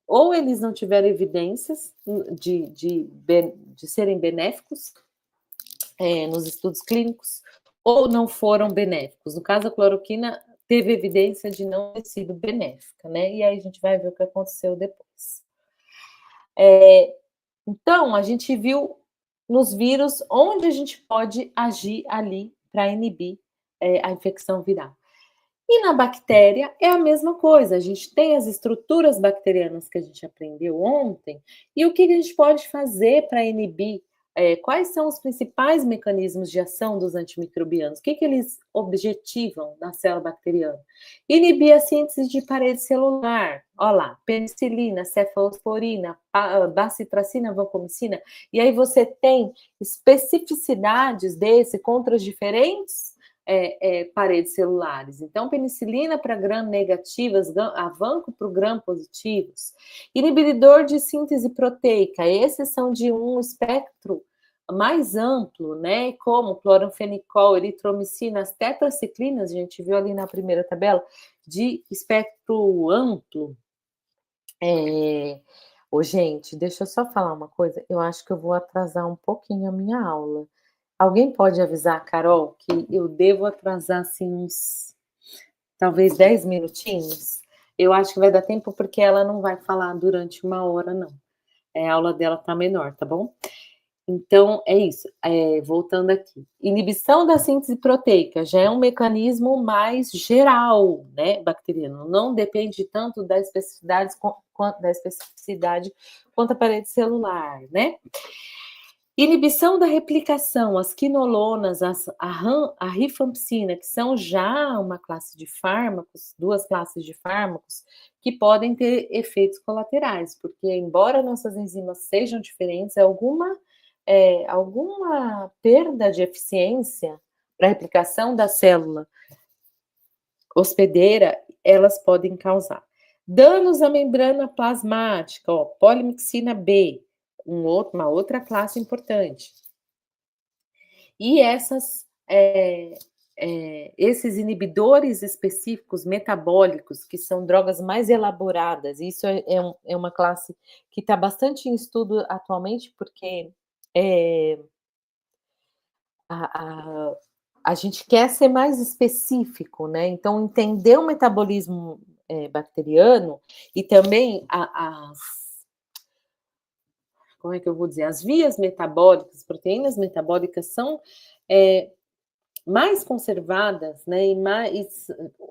ou eles não tiveram evidências de serem benéficos nos estudos clínicos, ou não foram benéficos. No caso, a cloroquina teve evidência de não ter sido benéfica, né? E aí a gente vai ver o que aconteceu depois. Então, a gente viu nos vírus onde a gente pode agir ali para inibir a infecção viral. E na bactéria é a mesma coisa, a gente tem as estruturas bacterianas que a gente aprendeu ontem, e o que a gente pode fazer para inibir? Quais são os principais mecanismos de ação dos antimicrobianos? O que eles objetivam na célula bacteriana? Inibir a síntese de parede celular. Olha lá, penicilina, cefalosporina, bacitracina, vancomicina. E aí você tem especificidades contra os diferentes paredes celulares. Então, penicilina para gram-negativas, a vanco para o gram-positivos. Inibidor de síntese proteica, esses são de um espectro mais amplo, né? Como cloranfenicol, eritromicina, as tetraciclinas, a gente viu ali na primeira tabela, de espectro amplo. Gente, deixa eu só falar uma coisa, eu acho que eu vou atrasar um pouquinho a minha aula. Alguém pode avisar a Carol que eu devo atrasar, assim, uns, talvez 10 minutinhos? Eu acho que vai dar tempo, porque ela não vai falar durante 1 hora, não. A aula dela tá menor, tá bom? Então, é isso. Voltando aqui. Inibição da síntese proteica já é um mecanismo mais geral, né, bacteriano. Não depende tanto da especificidade quanto a parede celular, né? Inibição da replicação, as quinolonas, a rifampicina, que são já uma classe de fármacos, 2 classes de fármacos, que podem ter efeitos colaterais, porque embora nossas enzimas sejam diferentes, alguma perda de eficiência para a replicação da célula hospedeira, elas podem causar. Danos à membrana plasmática, polimixina B, uma outra classe importante. E esses inibidores específicos metabólicos, que são drogas mais elaboradas, isso é uma classe que está bastante em estudo atualmente, porque a gente quer ser mais específico, né? Então, entender o metabolismo bacteriano e também como é que eu vou dizer? As vias metabólicas, proteínas metabólicas são mais conservadas, né? E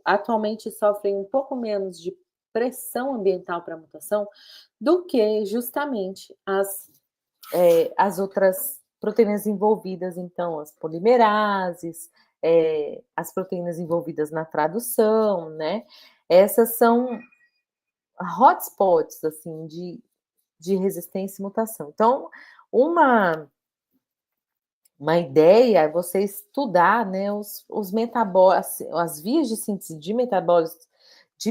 atualmente sofrem um pouco menos de pressão ambiental para mutação do que justamente as outras proteínas envolvidas, então, as polimerases, as proteínas envolvidas na tradução, né? Essas são hotspots, assim, de resistência e mutação. Então, uma ideia é você estudar, né, os metabólitos, as vias de síntese de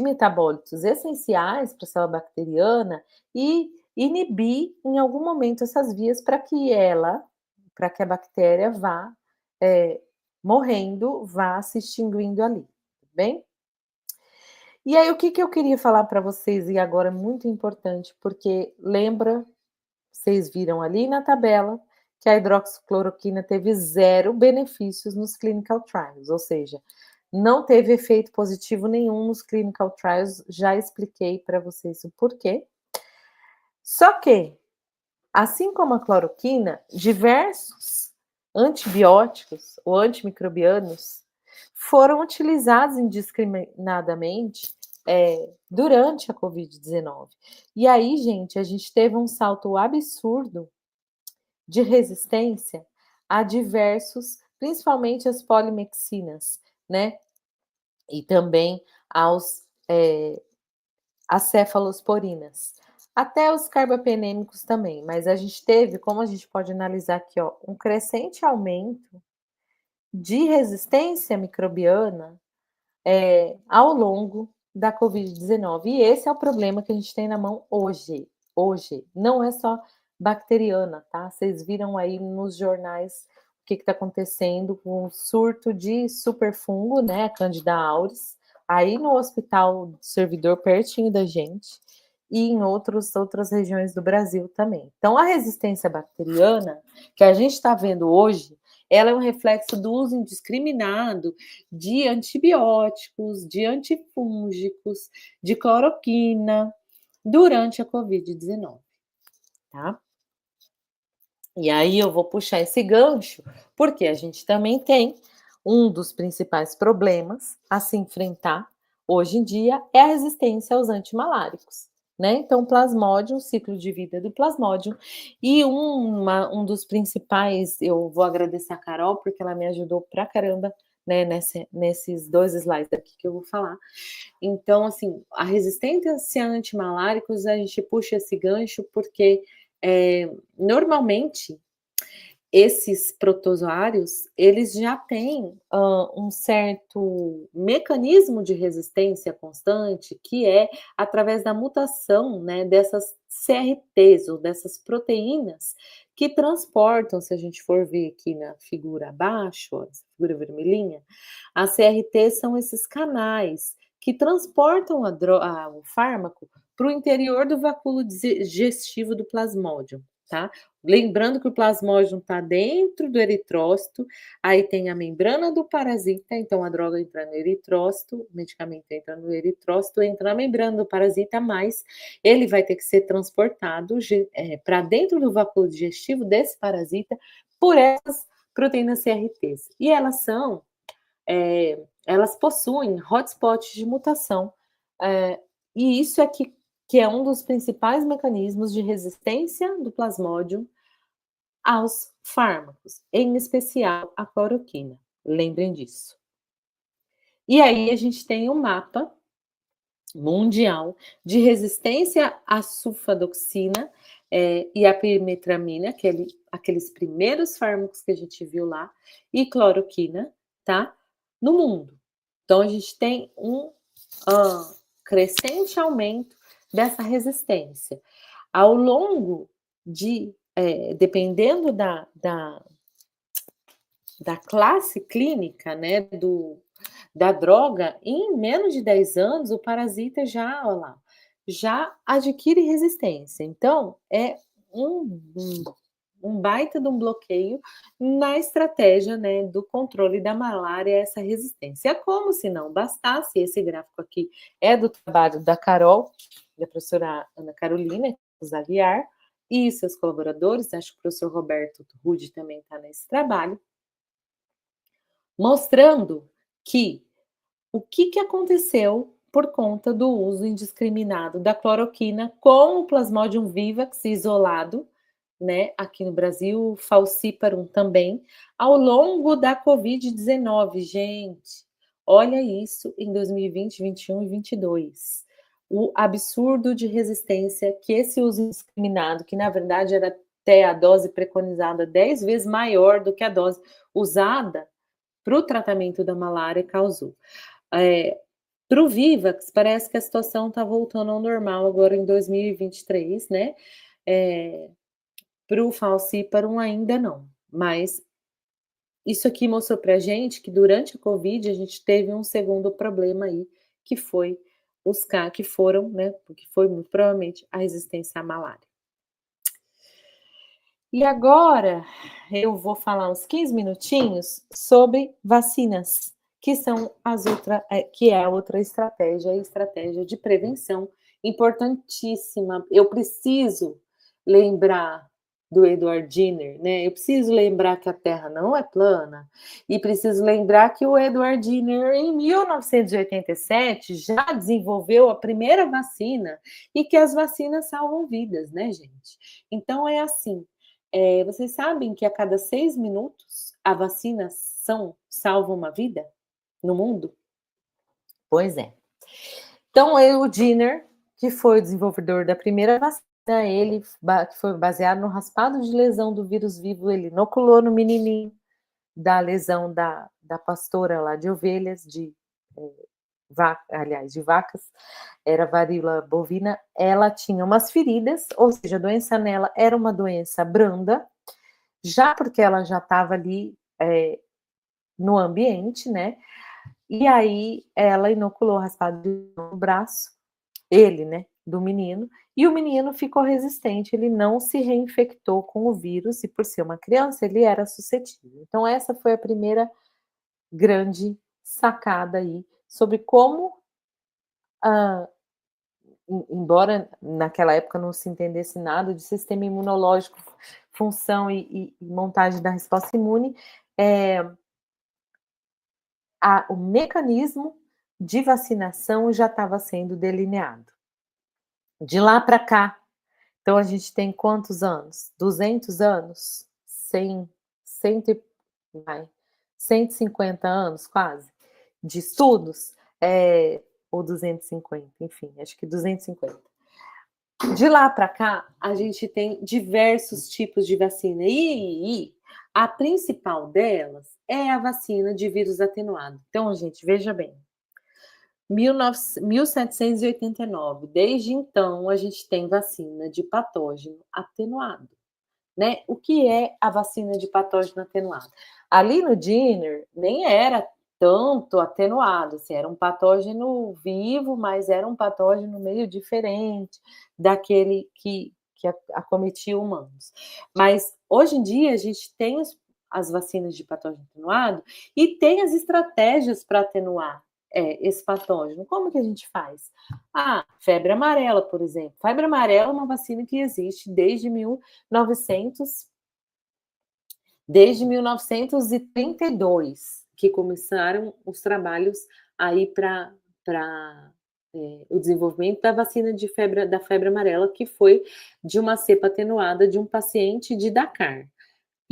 metabólitos essenciais para a célula bacteriana e inibir em algum momento essas vias para que a bactéria vá morrendo, vá se extinguindo ali, tá bem? E aí, o que eu queria falar para vocês, e agora é muito importante, porque lembra, vocês viram ali na tabela, que a hidroxicloroquina teve 0 benefícios nos clinical trials, ou seja, não teve efeito positivo nenhum nos clinical trials, já expliquei para vocês o porquê. Só que, assim como a cloroquina, diversos antibióticos ou antimicrobianos foram utilizados indiscriminadamente durante a Covid-19. E aí, gente, a gente teve um salto absurdo de resistência a diversos, principalmente as polimexinas, né? E também as cefalosporinas, até os carbapenêmicos também, mas a gente teve, como a gente pode analisar aqui, ó, um crescente aumento de resistência microbiana ao longo da Covid-19. E esse é o problema que a gente tem na mão hoje. Hoje. Não é só bacteriana, tá? Vocês viram aí nos jornais o que está acontecendo com o surto de superfungo, né? Candida auris, aí no hospital do servidor pertinho da gente e em outras regiões do Brasil também. Então, a resistência bacteriana que a gente está vendo hoje, ela é um reflexo do uso indiscriminado de antibióticos, de antifúngicos, de cloroquina durante a Covid-19, tá? E aí eu vou puxar esse gancho, porque a gente também tem um dos principais problemas a se enfrentar hoje em dia é a resistência aos antimaláricos, né? Então, Plasmodium, ciclo de vida do Plasmodium, e um dos principais, eu vou agradecer a Carol, porque ela me ajudou pra caramba, né, nesses 2 slides aqui que eu vou falar. Então, assim, a resistência a antimaláricos, a gente puxa esse gancho porque, normalmente, esses protozoários, eles já têm um certo mecanismo de resistência constante, que é através da mutação, né, dessas CRTs, ou dessas proteínas, que transportam, se a gente for ver aqui na figura abaixo, ó, essa figura vermelhinha, as CRTs são esses canais que transportam o fármaco para o interior do vacúolo digestivo do plasmódio, tá? Lembrando que o plasmódio está dentro do eritrócito, aí tem a membrana do parasita, então a droga entra no eritrócito, o medicamento entra no eritrócito, entra na membrana do parasita, mas ele vai ter que ser transportado para dentro do vacúolo digestivo desse parasita por essas proteínas CRTs. E elas possuem hotspots de mutação, e isso é que é um dos principais mecanismos de resistência do plasmódio aos fármacos, em especial a cloroquina. Lembrem disso. E aí a gente tem um mapa mundial de resistência à sulfadoxina e à pimetramina, aqueles primeiros fármacos que a gente viu lá, e cloroquina, tá? No mundo. Então a gente tem um crescente aumento dessa resistência. Ao longo dependendo da classe clínica, né, da droga, em menos de 10 anos, o parasita já adquire resistência. Então, é um baita de um bloqueio na estratégia, né, do controle da malária, essa resistência. É como se não bastasse, esse gráfico aqui é do trabalho da Carol, da professora Ana Carolina Zaguiar, e seus colaboradores, acho que o professor Roberto Rude também está nesse trabalho, mostrando que o que aconteceu por conta do uso indiscriminado da cloroquina com o Plasmodium vivax isolado, né, aqui no Brasil, falciparum também, ao longo da Covid-19, gente. Olha isso em 2020, 21 e 22. O absurdo de resistência que esse uso indiscriminado, que na verdade era até a dose preconizada 10 vezes maior do que a dose usada para o tratamento da malária, causou. Para o Vivax, parece que a situação está voltando ao normal agora em 2023, né? Para o falciparum ainda não, mas isso aqui mostrou para a gente que durante a Covid a gente teve um segundo problema aí, que foi que foram, né? Porque foi muito provavelmente a resistência à malária. E agora eu vou falar uns 15 minutinhos sobre vacinas, que são que é a outra estratégia, a estratégia de prevenção importantíssima. Eu preciso lembrar do Edward Jenner, né? Eu preciso lembrar que a Terra não é plana e preciso lembrar que o Edward Jenner, em 1987, já desenvolveu a primeira vacina e que as vacinas salvam vidas, né, gente? Então é assim. Vocês sabem que a cada 6 minutos a vacina salva uma vida no mundo? Pois é. Então, o Jenner, que foi o desenvolvedor da primeira vacina, ele que foi baseado no raspado de lesão do vírus vivo, ele inoculou no menininho da lesão da pastora lá de ovelhas, de vacas, era varíola bovina, ela tinha umas feridas, ou seja, a doença nela era uma doença branda, já porque ela já estava ali no ambiente, né? E aí ela inoculou raspado no braço, ele, né, do menino, e o menino ficou resistente, ele não se reinfectou com o vírus, e por ser uma criança, ele era suscetível. Então, essa foi a primeira grande sacada aí sobre como, embora naquela época não se entendesse nada de sistema imunológico, função e montagem da resposta imune, o mecanismo de vacinação já estava sendo delineado. De lá para cá, então a gente tem quantos anos? 200 anos? 100, 100 vai, 150 anos quase, de estudos, ou 250, enfim, acho que 250. De lá para cá, a gente tem diversos tipos de vacina, e a principal delas é a vacina de vírus atenuado. Então, gente, veja bem, 1789, desde então a gente tem vacina de patógeno atenuado, né? O que é a vacina de patógeno atenuado? Ali no Jenner nem era tanto atenuado, assim, era um patógeno vivo, mas era um patógeno meio diferente daquele que acometia humanos. Mas hoje em dia a gente tem as vacinas de patógeno atenuado e tem as estratégias para atenuar esse patógeno. Como que a gente faz? Febre amarela, por exemplo. Febre amarela é uma vacina que existe desde 1932, que começaram os trabalhos aí para o desenvolvimento da vacina da febre amarela, que foi de uma cepa atenuada de um paciente de Dakar.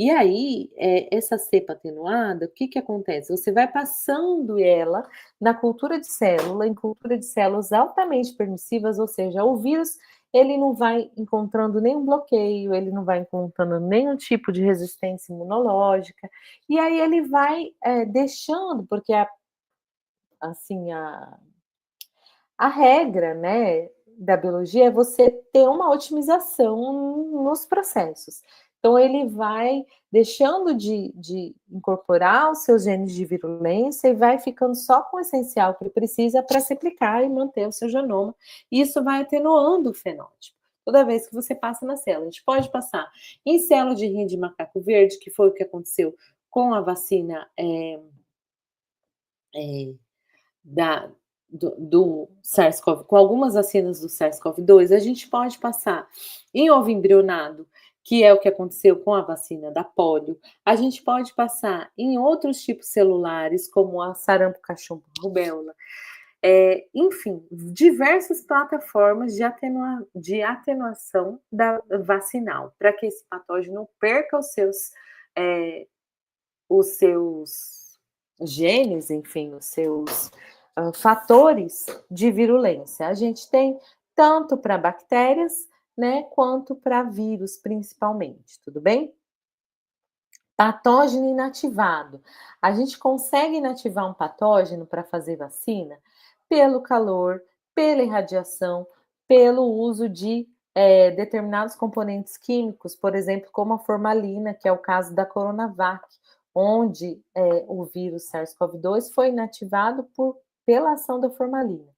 E aí, essa cepa atenuada, o que acontece? Você vai passando ela na cultura de célula, em cultura de células altamente permissivas, ou seja, o vírus ele não vai encontrando nenhum bloqueio, ele não vai encontrando nenhum tipo de resistência imunológica, e aí ele vai deixando, porque assim, a regra, né, da biologia é você ter uma otimização nos processos. Então, ele vai deixando de incorporar os seus genes de virulência e vai ficando só com o essencial que ele precisa para se aplicar e manter o seu genoma. E isso vai atenuando o fenótipo. Toda vez que você passa na célula, a gente pode passar em célula de rim de macaco verde, que foi o que aconteceu com a vacina do SARS-CoV, com algumas vacinas do SARS-CoV-2, a gente pode passar em ovo embrionado, que é o que aconteceu com a vacina da polio, a gente pode passar em outros tipos celulares, como a sarampo, cachumba, rubéola, enfim, diversas plataformas de atenuação vacinal, para que esse patógeno perca os seus genes, enfim, os seus fatores de virulência. A gente tem tanto para bactérias, né, quanto para vírus, principalmente, tudo bem? Patógeno inativado. A gente consegue inativar um patógeno para fazer vacina pelo calor, pela irradiação, pelo uso de determinados componentes químicos, por exemplo, como a formalina, que é o caso da Coronavac, onde o vírus SARS-CoV-2 foi inativado pela ação da formalina.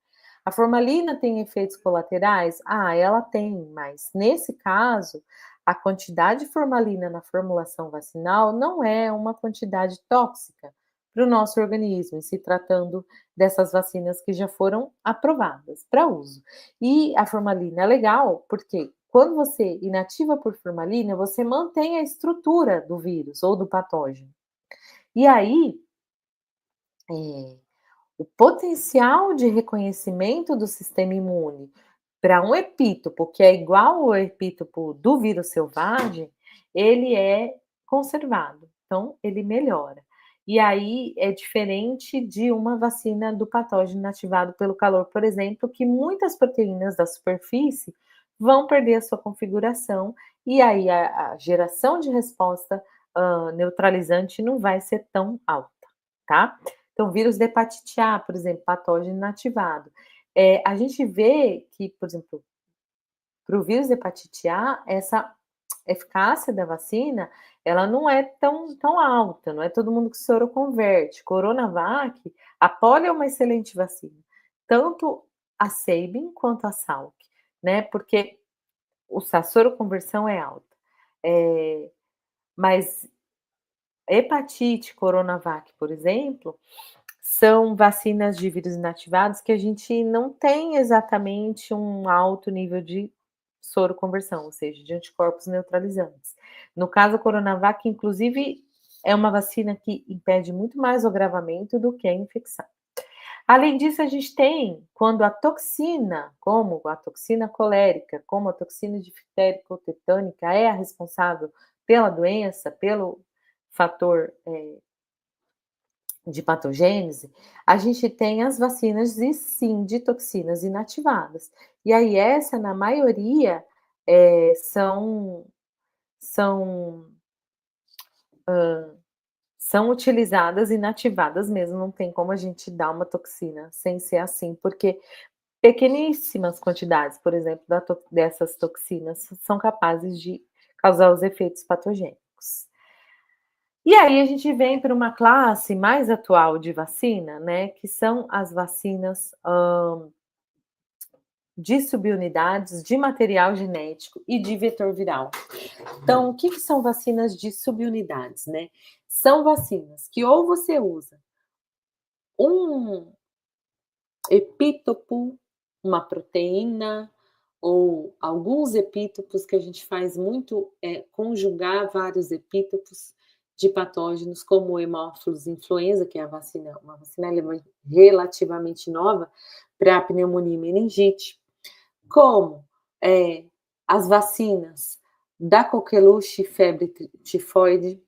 A formalina tem efeitos colaterais? Ela tem, mas nesse caso, a quantidade de formalina na formulação vacinal não é uma quantidade tóxica para o nosso organismo, se tratando dessas vacinas que já foram aprovadas para uso. E a formalina é legal porque quando você inativa por formalina, você mantém a estrutura do vírus ou do patógeno. E aí, o potencial de reconhecimento do sistema imune para um epítopo que é igual ao epítopo do vírus selvagem, ele é conservado. Então, ele melhora. E aí é diferente de uma vacina do patógeno inativado pelo calor, por exemplo, que muitas proteínas da superfície vão perder a sua configuração, e aí a geração de resposta neutralizante não vai ser tão alta, tá? Então, vírus da hepatite A, por exemplo, patógeno inativado. A gente vê que, por exemplo, para o vírus da hepatite A, essa eficácia da vacina, ela não é tão alta, não é todo mundo que soroconverte. Coronavac, a polio é uma excelente vacina, tanto a Sabin quanto a Salk, né, porque a soroconversão é alta. Mas hepatite, Coronavac, por exemplo, são vacinas de vírus inativados que a gente não tem exatamente um alto nível de soroconversão, ou seja, de anticorpos neutralizantes. No caso, a Coronavac, inclusive, é uma vacina que impede muito mais o agravamento do que a infecção. Além disso, a gente tem, quando a toxina, como a toxina colérica, como a toxina difterico-tetânica é a responsável pela doença, pelo fator de patogênese, a gente tem as vacinas e sim de toxinas inativadas. E aí essa, na maioria, são são, são utilizadas inativadas mesmo, não tem como a gente dar uma toxina sem ser assim, porque pequeníssimas quantidades, por exemplo, dessas toxinas são capazes de causar os efeitos patogênicos. E aí a gente vem para uma classe mais atual de vacina, né, que são as vacinas de subunidades, de material genético e de vetor viral. Então, o que são vacinas de subunidades, né? São vacinas que ou você usa um epítopo, uma proteína, ou alguns epítopos que a gente faz muito conjugar vários epítopos de patógenos, como o Haemophilus influenza, que é uma vacina relativamente nova para a pneumonia e meningite, como as vacinas da coqueluche e febre tifoide,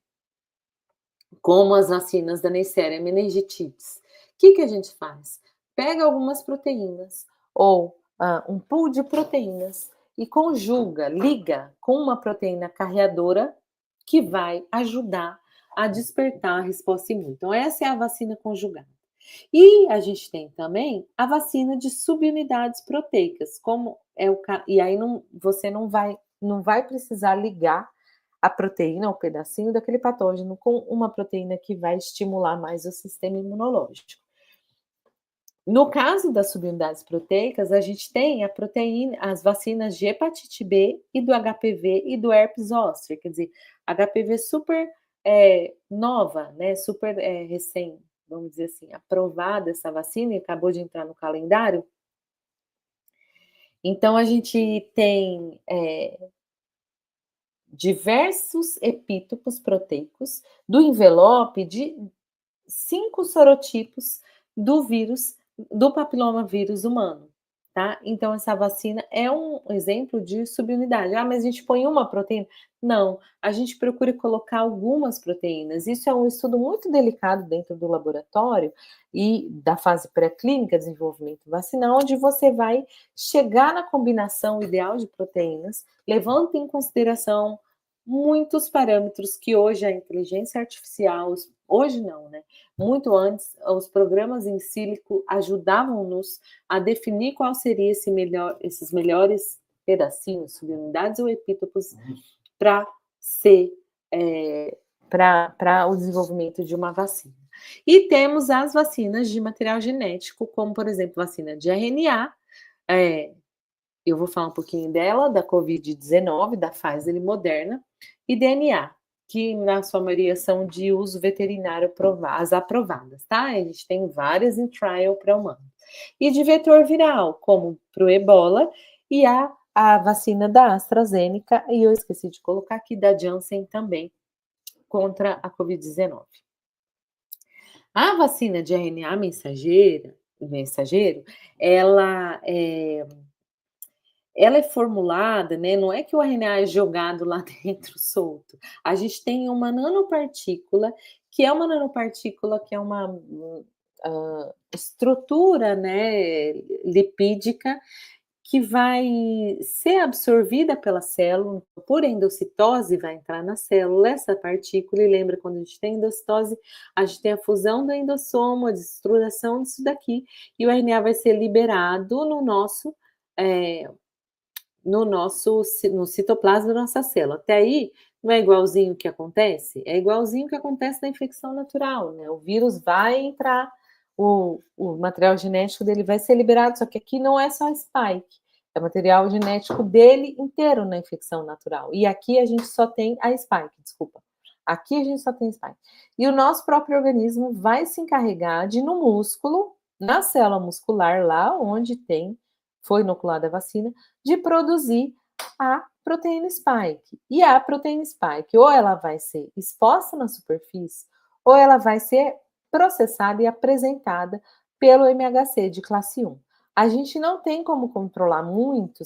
como as vacinas da Neisseria meningitidis. O que a gente faz? Pega algumas proteínas ou um pool de proteínas e conjuga, liga com uma proteína carreadora que vai ajudar a despertar a resposta imune. Então, essa é a vacina conjugada. E a gente tem também a vacina de subunidades proteicas, como é o e aí você não vai precisar ligar a proteína, o pedacinho daquele patógeno, com uma proteína que vai estimular mais o sistema imunológico. No caso das subunidades proteicas, a gente tem as vacinas de hepatite B e do HPV e do herpes zoster, quer dizer, HPV super nova, né, super recém, vamos dizer assim, aprovada essa vacina e acabou de entrar no calendário. Então, a gente tem diversos epítopos proteicos do envelope de 5 sorotipos do vírus, do papilomavírus humano, tá? Então, essa vacina é um exemplo de subunidade. Ah, mas a gente põe uma proteína? Não, a gente procura colocar algumas proteínas. Isso é um estudo muito delicado dentro do laboratório e da fase pré-clínica, desenvolvimento vacinal, onde você vai chegar na combinação ideal de proteínas, levando em consideração muitos parâmetros que hoje a inteligência artificial, hoje não, né? Muito antes, os programas em sílico ajudavam-nos a definir qual seria esses melhores pedacinhos, subunidades ou epítopos para ser para o desenvolvimento de uma vacina. E temos as vacinas de material genético, como, por exemplo, vacina de RNA. Eu vou falar um pouquinho dela, da Covid-19, da Pfizer e Moderna, e DNA, que na sua maioria são de uso veterinário as aprovadas, tá? A gente tem várias em trial para humanos. E de vetor viral, como para o Ebola e a vacina da AstraZeneca, e eu esqueci de colocar aqui da Janssen também, contra a Covid-19. A vacina de RNA mensageiro, ela é formulada, né? Não é que o RNA é jogado lá dentro solto. A gente tem uma nanopartícula que é uma nanopartícula, que é uma estrutura, né, lipídica, que vai ser absorvida pela célula, por endocitose vai entrar na célula essa partícula, e lembra, quando a gente tem endocitose, a gente tem a fusão do endossomo, a destruturação disso daqui, e o RNA vai ser liberado no citoplasma da nossa célula. Até aí, não é igualzinho o que acontece? É igualzinho o que acontece na infecção natural, né? O vírus vai entrar, o material genético dele vai ser liberado, só que aqui não é só spike, é material genético dele inteiro na infecção natural. E aqui a gente só tem a spike, desculpa. Aqui a gente só tem spike. E o nosso próprio organismo vai se encarregar de, no músculo, na célula muscular, lá onde foi inoculada a vacina, de produzir a proteína spike. E a proteína spike, ou ela vai ser exposta na superfície, ou ela vai ser processada e apresentada pelo MHC de classe 1. A gente não tem como controlar muito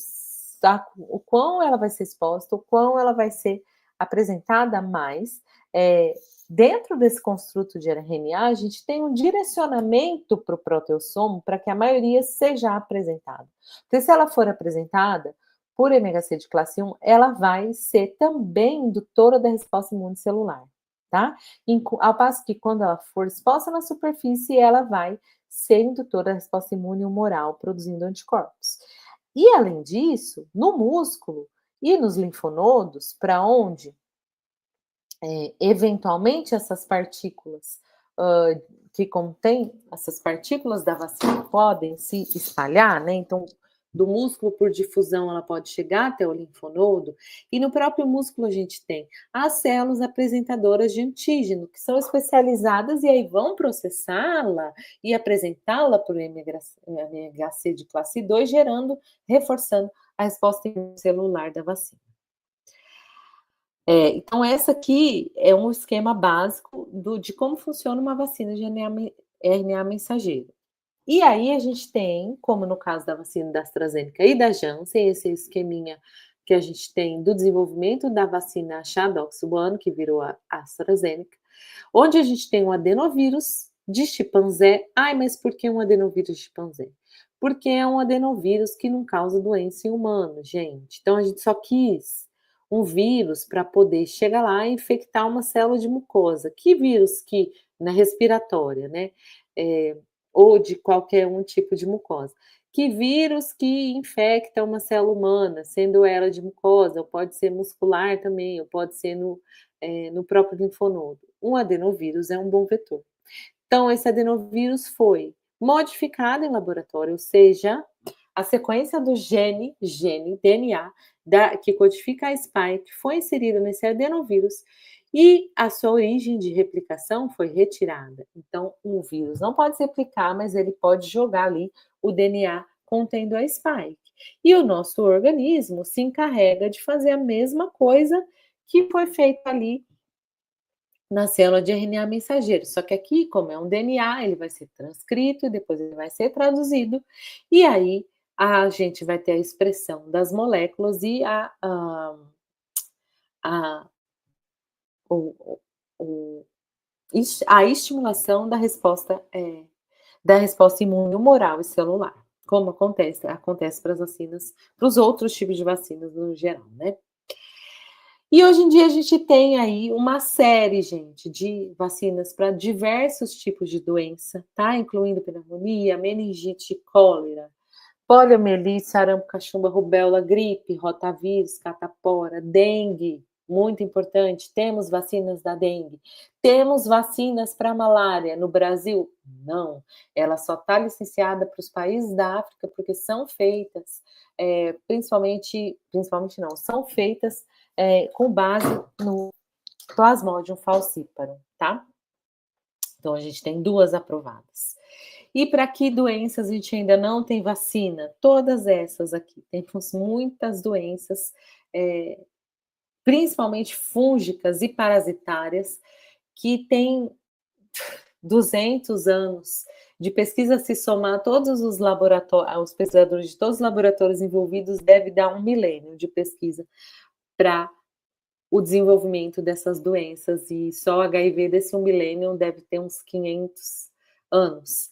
o quão ela vai ser exposta, o quão ela vai ser apresentada, mas dentro desse construto de RNA, a gente tem um direcionamento para o proteossomo para que a maioria seja apresentada. Porque se ela for apresentada por MHC de classe 1, ela vai ser também indutora da resposta imune celular, tá? Ao passo que, quando ela for exposta na superfície, ela vai ser indutora da resposta imune humoral, produzindo anticorpos. E, além disso, no músculo e nos linfonodos, para onde eventualmente essas partículas que contêm, essas partículas da vacina podem se espalhar, né? Então, do músculo, por difusão, ela pode chegar até o linfonodo, e no próprio músculo a gente tem as células apresentadoras de antígeno, que são especializadas e aí vão processá-la e apresentá-la para o MHC de classe 2, reforçando a resposta celular da vacina. Então, essa aqui é um esquema básico de como funciona uma vacina de RNA mensageiro. E aí a gente tem, como no caso da vacina da AstraZeneca e da Janssen, esse esqueminha que a gente tem do desenvolvimento da vacina Shadox-1, que virou a AstraZeneca, onde a gente tem um adenovírus de chimpanzé. Ai, mas por que um adenovírus de chimpanzé? Porque é um adenovírus que não causa doença em humano, gente. Então a gente só quis um vírus para poder chegar lá e infectar uma célula de mucosa. Que vírus que, na respiratória, né? Ou de qualquer tipo de mucosa. Que vírus que infecta uma célula humana, sendo ela de mucosa, ou pode ser muscular também, ou pode ser no próprio linfonodo. Um adenovírus é um bom vetor. Então, esse adenovírus foi modificado em laboratório, ou seja, a sequência do gene DNA, que codifica a spike, foi inserida nesse adenovírus e a sua origem de replicação foi retirada. Então, um vírus não pode se replicar, mas ele pode jogar ali o DNA contendo a spike. E o nosso organismo se encarrega de fazer a mesma coisa que foi feito ali na célula de RNA mensageiro. Só que aqui, como é um DNA, ele vai ser transcrito e depois ele vai ser traduzido, e aí a gente vai ter a expressão das moléculas e a estimulação da resposta imune humoral e celular, como acontece para as vacinas, para os outros tipos de vacinas no geral, né? E hoje em dia a gente tem aí uma série, gente, de vacinas para diversos tipos de doença, tá? Incluindo pneumonia, meningite, cólera, poliomielite, sarampo, cachumba, rubéola, gripe, rotavírus, catapora, dengue, muito importante. Temos vacinas da dengue. Temos vacinas para malária. No Brasil, não. Ela só está licenciada para os países da África porque são feitas, principalmente não, são feitas com base no Plasmodium falciparum, tá? Então, a gente tem 2 aprovadas. E para que doenças a gente ainda não tem vacina? Todas essas aqui. Temos muitas doenças, principalmente fúngicas e parasitárias, que têm 200 anos de pesquisa. Se somar todos os pesquisadores de todos os laboratórios envolvidos, deve dar 1 milênio de pesquisa para o desenvolvimento dessas doenças, e só HIV desse 1 milênio deve ter uns 500 anos,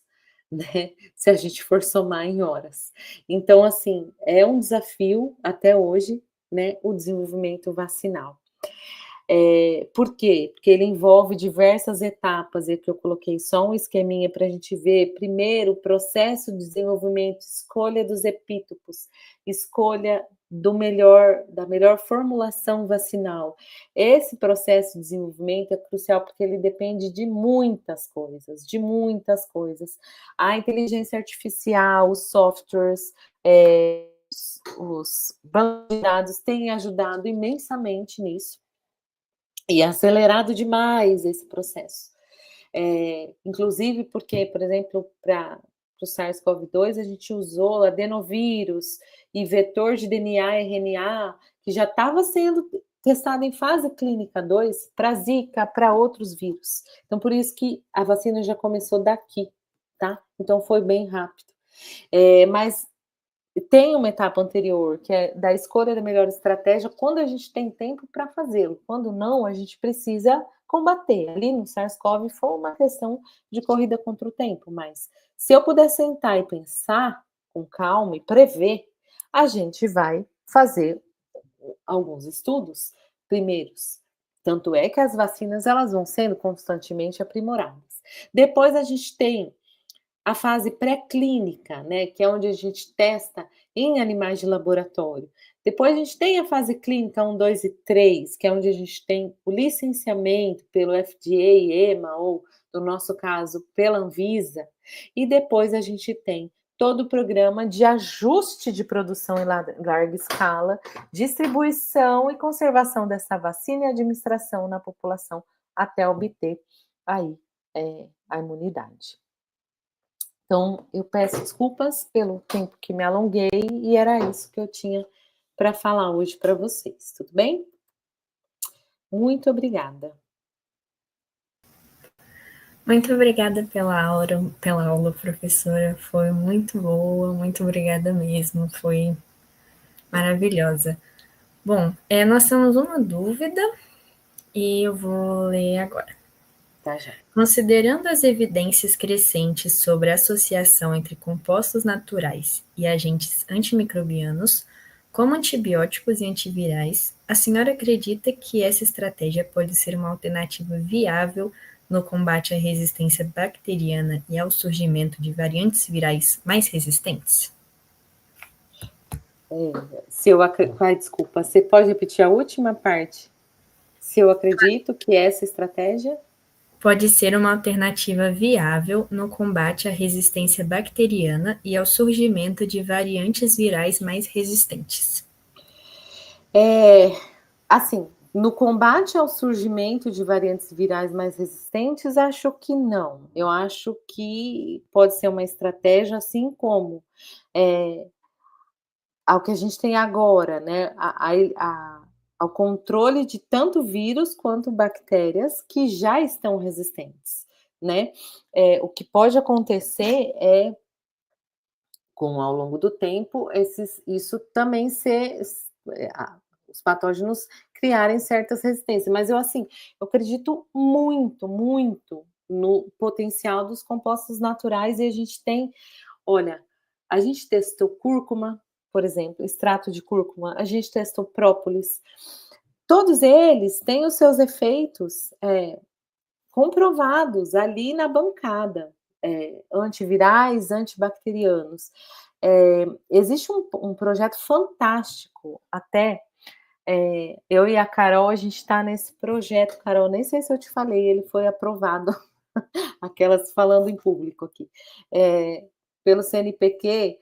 né, se a gente for somar em horas. Então, assim, é um desafio até hoje, né, o desenvolvimento vacinal. Por quê? Porque ele envolve diversas etapas, e aqui eu coloquei só um esqueminha para a gente ver. Primeiro, o processo de desenvolvimento, escolha dos epítopos, escolha da melhor formulação vacinal. Esse processo de desenvolvimento é crucial porque ele depende de muitas coisas, de muitas coisas. A inteligência artificial, os softwares, os bancos de dados têm ajudado imensamente nisso e acelerado demais esse processo. Inclusive porque, por exemplo, para o SARS-CoV-2, a gente usou adenovírus e vetor de DNA e RNA, que já estava sendo testado em fase clínica 2 para Zika, para outros vírus. Então, por isso que a vacina já começou daqui, tá? Então, foi bem rápido. Mas tem uma etapa anterior, que é da escolha da melhor estratégia, quando a gente tem tempo para fazê-lo. Quando não, a gente precisa combater. Ali no SARS-CoV foi uma questão de corrida contra o tempo, mas se eu puder sentar e pensar com calma e prever, a gente vai fazer alguns estudos primeiros. Tanto é que as vacinas elas vão sendo constantemente aprimoradas. Depois a gente tem a fase pré-clínica, né, que é onde a gente testa em animais de laboratório. Depois a gente tem a fase clínica 1, 2 e 3, que é onde a gente tem o licenciamento pelo FDA, EMA, ou, no nosso caso, pela Anvisa. E depois a gente tem todo o programa de ajuste de produção em larga escala, distribuição e conservação dessa vacina e administração na população até obter aí a imunidade. Então, eu peço desculpas pelo tempo que me alonguei, e era isso que eu tinha para falar hoje para vocês, tudo bem? Muito obrigada. Muito obrigada pela aula, professora. Foi muito boa, muito obrigada mesmo. Foi maravilhosa. Bom, nós temos uma dúvida e eu vou ler agora. Tá, já. Considerando as evidências crescentes sobre a associação entre compostos naturais e agentes antimicrobianos, como antibióticos e antivirais, a senhora acredita que essa estratégia pode ser uma alternativa viável no combate à resistência bacteriana e ao surgimento de variantes virais mais resistentes? Desculpa, você pode repetir a última parte? Se eu acredito que essa estratégia pode ser uma alternativa viável no combate à resistência bacteriana e ao surgimento de variantes virais mais resistentes. Assim, no combate ao surgimento de variantes virais mais resistentes, acho que não. Eu acho que pode ser uma estratégia, assim como ao que a gente tem agora, né? Ao controle de tanto vírus quanto bactérias que já estão resistentes, né? O que pode acontecer é, ao longo do tempo, isso também os patógenos criarem certas resistências. Mas eu acredito muito, muito no potencial dos compostos naturais, e a gente tem, olha, a gente testou cúrcuma, por exemplo, extrato de cúrcuma, a gente testou própolis. Todos eles têm os seus efeitos comprovados ali na bancada, antivirais, antibacterianos. Existe um projeto fantástico, até eu e a Carol, a gente está nesse projeto, Carol, nem sei se eu te falei, ele foi aprovado, aquelas falando em público aqui, pelo CNPq,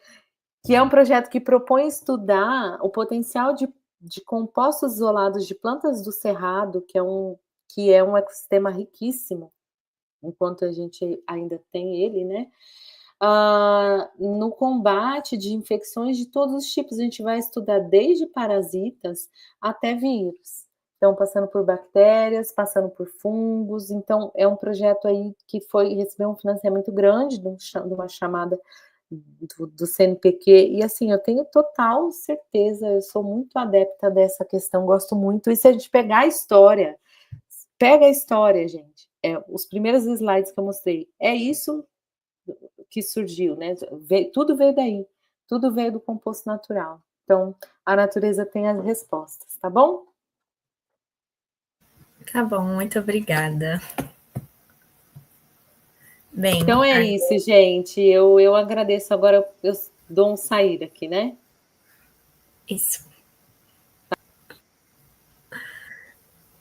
que é um projeto que propõe estudar o potencial de compostos isolados de plantas do cerrado, que é um ecossistema riquíssimo, enquanto a gente ainda tem ele, né? No combate de infecções de todos os tipos. A gente vai estudar desde parasitas até vírus. Então, passando por bactérias, passando por fungos. Então, é um projeto aí que recebeu um financiamento grande de uma chamada do CNPq, e assim, eu tenho total certeza, eu sou muito adepta dessa questão, gosto muito, e se a gente pegar a história, pega a história, gente, os primeiros slides que eu mostrei, é isso que surgiu, né? Tudo veio daí, tudo veio do composto natural. Então, a natureza tem as respostas, tá bom? Tá bom, muito obrigada. Bem, então é isso, gente. Eu agradeço. Agora eu dou um sair aqui, né? Isso.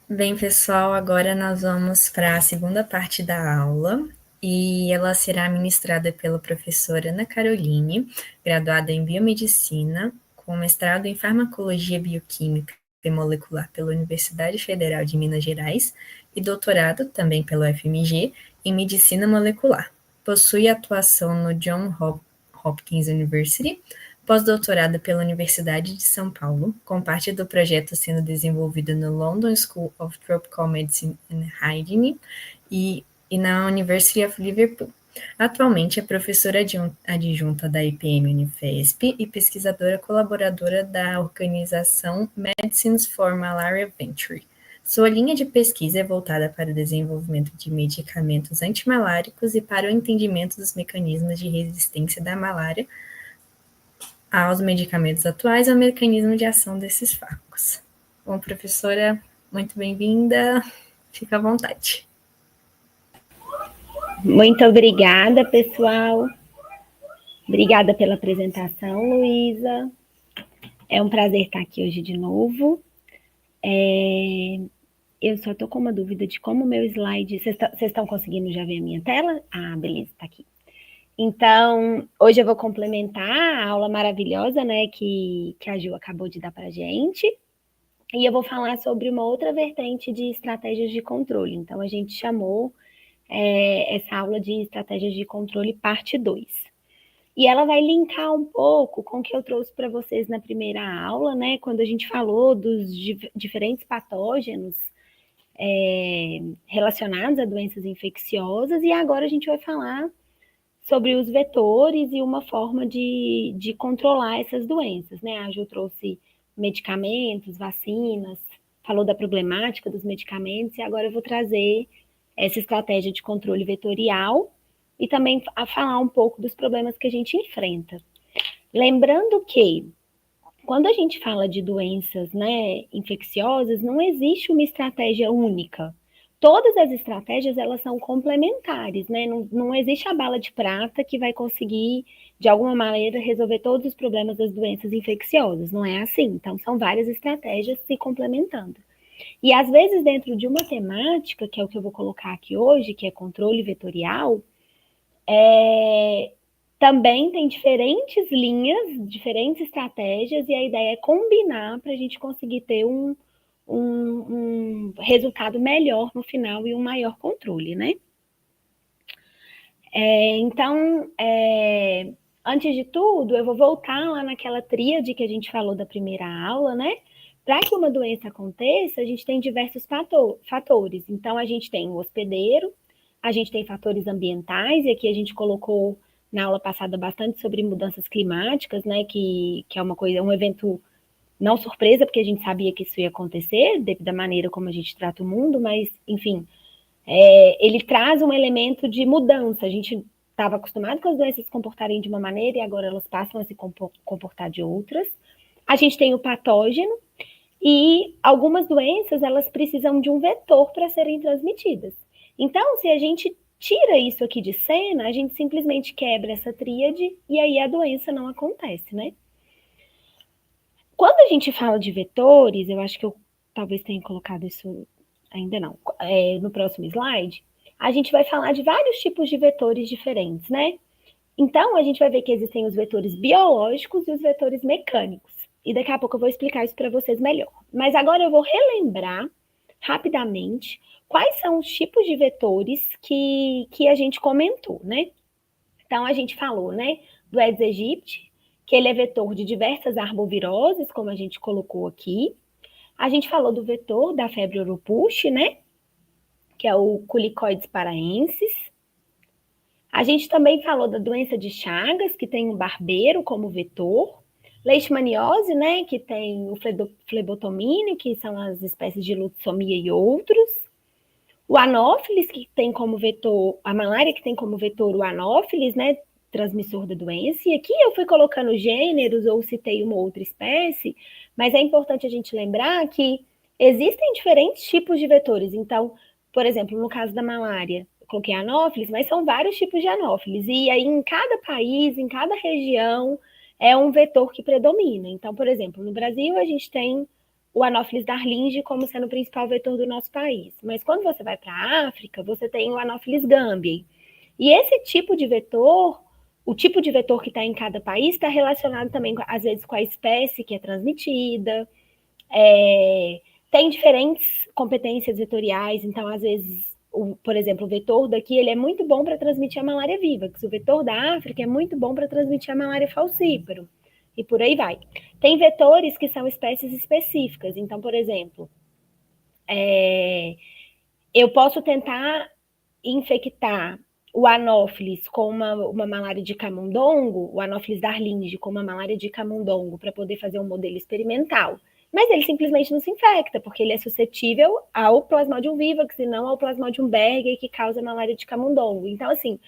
Bem, pessoal, agora nós vamos para a segunda parte da aula e ela será ministrada pela professora Ana Caroline, graduada em Biomedicina, com mestrado em Farmacologia Bioquímica e Molecular pela Universidade Federal de Minas Gerais e doutorado, também pelo FMG, em Medicina Molecular. Possui atuação no Johns Hopkins University, pós-doutorada pela Universidade de São Paulo, com parte do projeto sendo desenvolvido no London School of Tropical Medicine and Hygiene e na University of Liverpool. Atualmente é professora adjunta da IPM Unifesp e pesquisadora colaboradora da organização Medicines for Malaria Venture. Sua linha de pesquisa é voltada para o desenvolvimento de medicamentos antimaláricos e para o entendimento dos mecanismos de resistência da malária aos medicamentos atuais e ao mecanismo de ação desses fármacos. Bom, professora, muito bem-vinda. Fica à vontade. Muito obrigada, pessoal. Obrigada pela apresentação, Luísa. É um prazer estar aqui hoje de novo. Eu só estou com uma dúvida de como o meu slide... Vocês estão conseguindo já ver a minha tela? Ah, beleza, está aqui. Então, hoje eu vou complementar a aula maravilhosa, né, que a Gil acabou de dar para a gente. E eu vou falar sobre uma outra vertente de estratégias de controle. Então, a gente chamou essa aula de estratégias de controle parte 2. E ela vai linkar um pouco com o que eu trouxe para vocês na primeira aula, né? Quando a gente falou dos diferentes patógenos relacionados a doenças infecciosas, e agora a gente vai falar sobre os vetores e uma forma de controlar essas doenças, né? A Ju trouxe medicamentos, vacinas, falou da problemática dos medicamentos, e agora eu vou trazer essa estratégia de controle vetorial e também a falar um pouco dos problemas que a gente enfrenta. Lembrando que, quando a gente fala de doenças, né, infecciosas, não existe uma estratégia única. Todas as estratégias, elas são complementares, né? Não existe a bala de prata que vai conseguir, de alguma maneira, resolver todos os problemas das doenças infecciosas. Não é assim. Então, são várias estratégias se complementando. E, às vezes, dentro de uma temática, que é o que eu vou colocar aqui hoje, que é controle vetorial, também tem diferentes linhas, diferentes estratégias, e a ideia é combinar para a gente conseguir ter um resultado melhor no final e um maior controle, né? Então, antes de tudo, eu vou voltar lá naquela tríade que a gente falou da primeira aula, né? Para que uma doença aconteça, a gente tem diversos fatores. Então, a gente tem o hospedeiro, a gente tem fatores ambientais, e aqui a gente colocou na aula passada bastante sobre mudanças climáticas, né? Que é uma coisa, um evento não surpresa, porque a gente sabia que isso ia acontecer, devido à maneira como a gente trata o mundo, mas, enfim, ele traz um elemento de mudança. A gente estava acostumado com as doenças se comportarem de uma maneira e agora elas passam a se comportar de outras. A gente tem o patógeno e algumas doenças, elas precisam de um vetor para serem transmitidas. Então, se a gente tira isso aqui de cena, a gente simplesmente quebra essa tríade e aí a doença não acontece, né? Quando a gente fala de vetores, eu acho que eu talvez tenha colocado isso, ainda não, no próximo slide, a gente vai falar de vários tipos de vetores diferentes, né? Então, a gente vai ver que existem os vetores biológicos e os vetores mecânicos. E daqui a pouco eu vou explicar isso para vocês melhor. Mas agora eu vou relembrar rapidamente quais são os tipos de vetores que a gente comentou, né? Então, a gente falou, né, do Aedes aegypti, que ele é vetor de diversas arboviroses, como a gente colocou aqui. A gente falou do vetor da febre oropouche, né, que é o Culicoides paraensis. A gente também falou da doença de Chagas, que tem o barbeiro como vetor, leishmaniose, né, que tem o flebotomínio, que são as espécies de lutsomia e outros, o anófilis, que tem como vetor, a malária que tem como vetor o anófilis, né, transmissor da doença, e aqui eu fui colocando gêneros ou citei uma outra espécie, mas é importante a gente lembrar que existem diferentes tipos de vetores. Então, por exemplo, no caso da malária, eu coloquei anófilis, mas são vários tipos de anófilis, e aí em cada país, em cada região, é um vetor que predomina. Então, por exemplo, no Brasil a gente tem o Anopheles darlingi como sendo o principal vetor do nosso país. Mas quando você vai para a África, você tem o Anopheles gambiae. E esse tipo de vetor, o tipo de vetor que está em cada país, está relacionado também, às vezes, com a espécie que é transmitida. Tem diferentes competências vetoriais, então, às vezes, por exemplo, o vetor daqui ele é muito bom para transmitir a malária viva, o vetor da África é muito bom para transmitir a malária falcíparo. E por aí vai. Tem vetores que são espécies específicas. Então, por exemplo, eu posso tentar infectar o anófilis com uma malária de camundongo, o anófilis darlingi com uma malária de camundongo, para poder fazer um modelo experimental. Mas ele simplesmente não se infecta, porque ele é suscetível ao Plasmodium vivax e não ao Plasmodium berger, que causa malária de camundongo. Então, assim,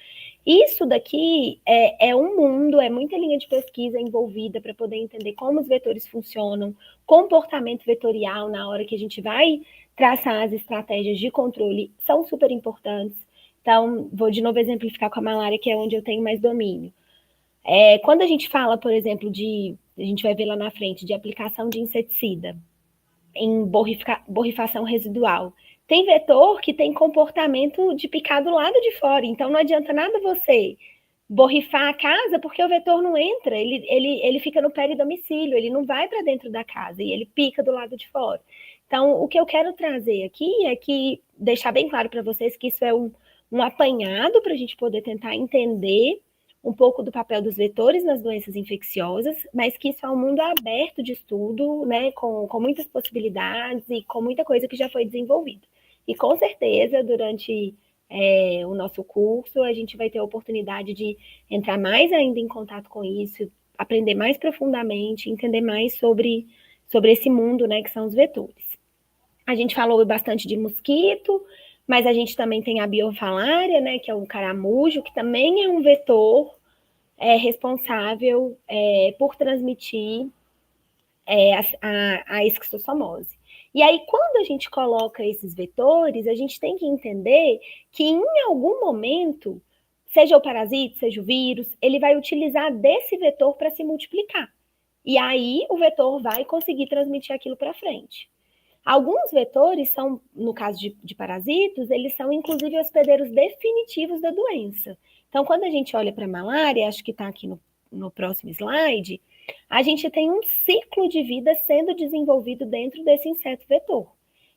isso daqui é um mundo, é muita linha de pesquisa envolvida para poder entender como os vetores funcionam, comportamento vetorial na hora que a gente vai traçar as estratégias de controle são super importantes. Então, vou de novo exemplificar com a malária, que é onde eu tenho mais domínio. Quando a gente fala, por exemplo, a gente vai ver lá na frente, de aplicação de inseticida em borrifação residual, tem vetor que tem comportamento de picar do lado de fora, então não adianta nada você borrifar a casa, porque o vetor não entra, ele fica no peridomicílio, ele não vai para dentro da casa, e ele pica do lado de fora. Então, o que eu quero trazer aqui é que, deixar bem claro para vocês que isso é um apanhado para a gente poder tentar entender um pouco do papel dos vetores nas doenças infecciosas, mas que isso é um mundo aberto de estudo, né, com muitas possibilidades e com muita coisa que já foi desenvolvida. E com certeza, durante o nosso curso, a gente vai ter a oportunidade de entrar mais ainda em contato com isso, aprender mais profundamente, entender mais sobre esse mundo, né, que são os vetores. A gente falou bastante de mosquito, mas a gente também tem a biofalária, né, que é um caramujo, que também é um vetor responsável por transmitir a esquistossomose. E aí, quando a gente coloca esses vetores, a gente tem que entender que em algum momento, seja o parasita, seja o vírus, ele vai utilizar desse vetor para se multiplicar. E aí, o vetor vai conseguir transmitir aquilo para frente. Alguns vetores são, no caso de parasitos, eles são inclusive hospedeiros definitivos da doença. Então, quando a gente olha para a malária, acho que está aqui no próximo slide, a gente tem um ciclo de vida sendo desenvolvido dentro desse inseto vetor.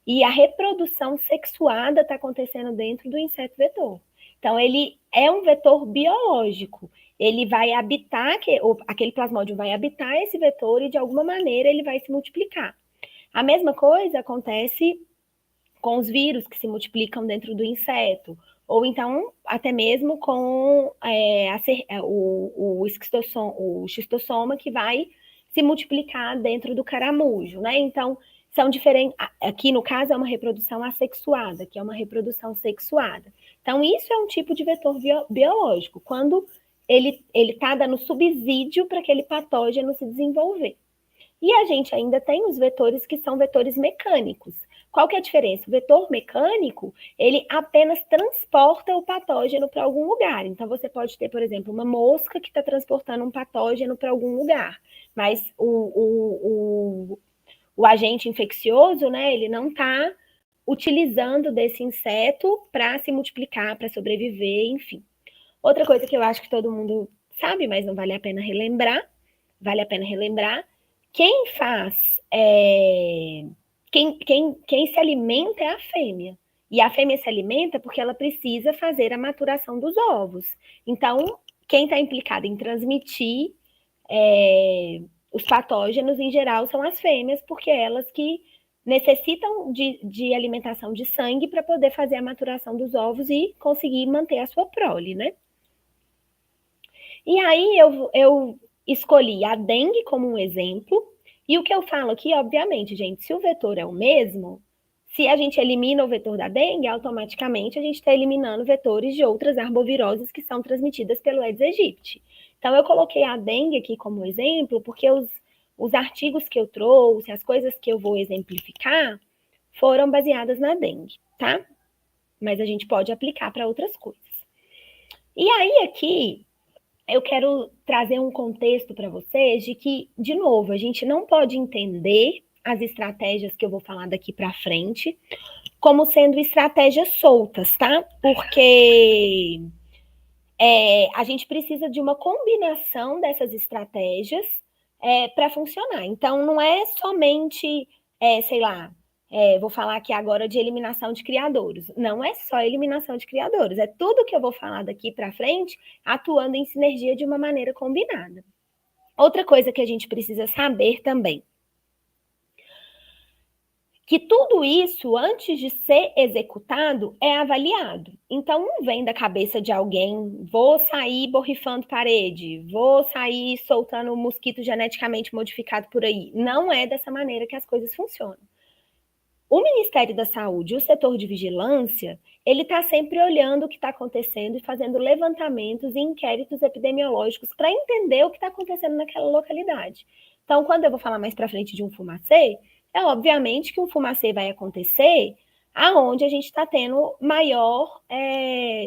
E a reprodução sexuada está acontecendo dentro do inseto vetor. Então, ele é um vetor biológico. Ele vai habitar, aquele plasmódio vai habitar esse vetor e, de alguma maneira, ele vai se multiplicar. A mesma coisa acontece com os vírus que se multiplicam dentro do inseto, ou então até mesmo com o xistossoma que vai se multiplicar dentro do caramujo, né? Então, são diferentes. Aqui, no caso, é uma reprodução assexuada, que é uma reprodução sexuada. Então, isso é um tipo de vetor biológico, quando ele está dando subsídio para aquele patógeno se desenvolver. E a gente ainda tem os vetores que são vetores mecânicos. Qual que é a diferença? O vetor mecânico, ele apenas transporta o patógeno para algum lugar. Então, você pode ter, por exemplo, uma mosca que está transportando um patógeno para algum lugar. Mas o agente infeccioso, né, ele não está utilizando desse inseto para se multiplicar, para sobreviver, enfim. Outra coisa que eu acho que todo mundo sabe, mas não vale a pena relembrar, quem faz, quem se alimenta é a fêmea. E a fêmea se alimenta porque ela precisa fazer a maturação dos ovos. Então, quem está implicado em transmitir os patógenos, em geral, são as fêmeas, porque elas que necessitam de alimentação de sangue para poder fazer a maturação dos ovos e conseguir manter a sua prole, né? E aí eu escolhi a dengue como um exemplo, e o que eu falo aqui, obviamente, gente, se o vetor é o mesmo, se a gente elimina o vetor da dengue, automaticamente a gente está eliminando vetores de outras arboviroses que são transmitidas pelo Aedes aegypti. Então, eu coloquei a dengue aqui como exemplo, porque os artigos que eu trouxe, as coisas que eu vou exemplificar, foram baseadas na dengue, tá? Mas a gente pode aplicar para outras coisas. E aí, aqui, eu quero trazer um contexto para vocês de que, de novo, a gente não pode entender as estratégias que eu vou falar daqui para frente como sendo estratégias soltas, tá? Porque a gente precisa de uma combinação dessas estratégias para funcionar. Então, não é somente, sei lá, vou falar aqui agora de eliminação de criadouros. Não é só eliminação de criadouros, é tudo que eu vou falar daqui para frente atuando em sinergia de uma maneira combinada. Outra coisa que a gente precisa saber também, que tudo isso, antes de ser executado, é avaliado. Então, não vem da cabeça de alguém, vou sair borrifando parede, vou sair soltando mosquito geneticamente modificado por aí. Não é dessa maneira que as coisas funcionam. O Ministério da Saúde, o setor de vigilância, ele está sempre olhando o que está acontecendo e fazendo levantamentos e inquéritos epidemiológicos para entender o que está acontecendo naquela localidade. Então, quando eu vou falar mais para frente de um fumacê, é obviamente que um fumacê vai acontecer aonde a gente está tendo maior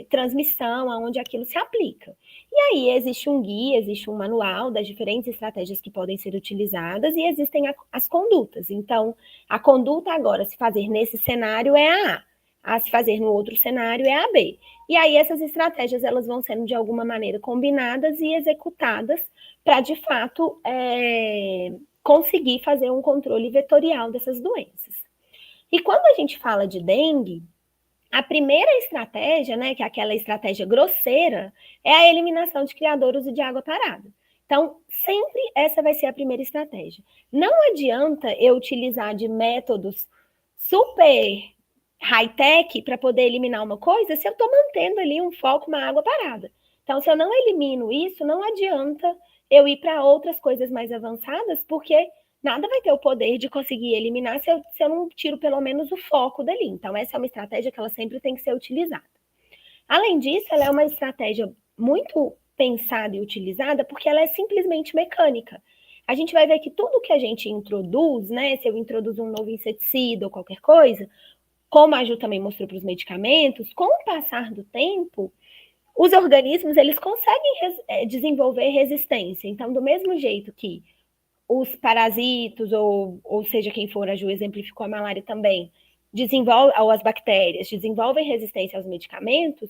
transmissão, aonde aquilo se aplica. E aí existe um guia, existe um manual das diferentes estratégias que podem ser utilizadas e existem as condutas. Então, a conduta agora, se fazer nesse cenário, é a se fazer no outro cenário é a B. E aí essas estratégias elas vão sendo de alguma maneira combinadas e executadas para, de fato, conseguir fazer um controle vetorial dessas doenças. E quando a gente fala de dengue, a primeira estratégia, né, que é aquela estratégia grosseira, é a eliminação de criadouros e de água parada. Então, sempre essa vai ser a primeira estratégia. Não adianta eu utilizar de métodos super high-tech para poder eliminar uma coisa se eu estou mantendo ali um foco, uma água parada. Então, se eu não elimino isso, não adianta eu ir para outras coisas mais avançadas, porque nada vai ter o poder de conseguir eliminar se eu não tiro pelo menos o foco dali. Então, essa é uma estratégia que ela sempre tem que ser utilizada. Além disso, ela é uma estratégia muito pensada e utilizada porque ela é simplesmente mecânica. A gente vai ver que tudo que a gente introduz, né, se eu introduzo um novo inseticida ou qualquer coisa, como a Ju também mostrou para os medicamentos, com o passar do tempo, os organismos eles conseguem desenvolver resistência. Então, do mesmo jeito que os parasitos, ou seja, quem for, a Ju exemplificou a malária também, ou as bactérias, desenvolvem resistência aos medicamentos,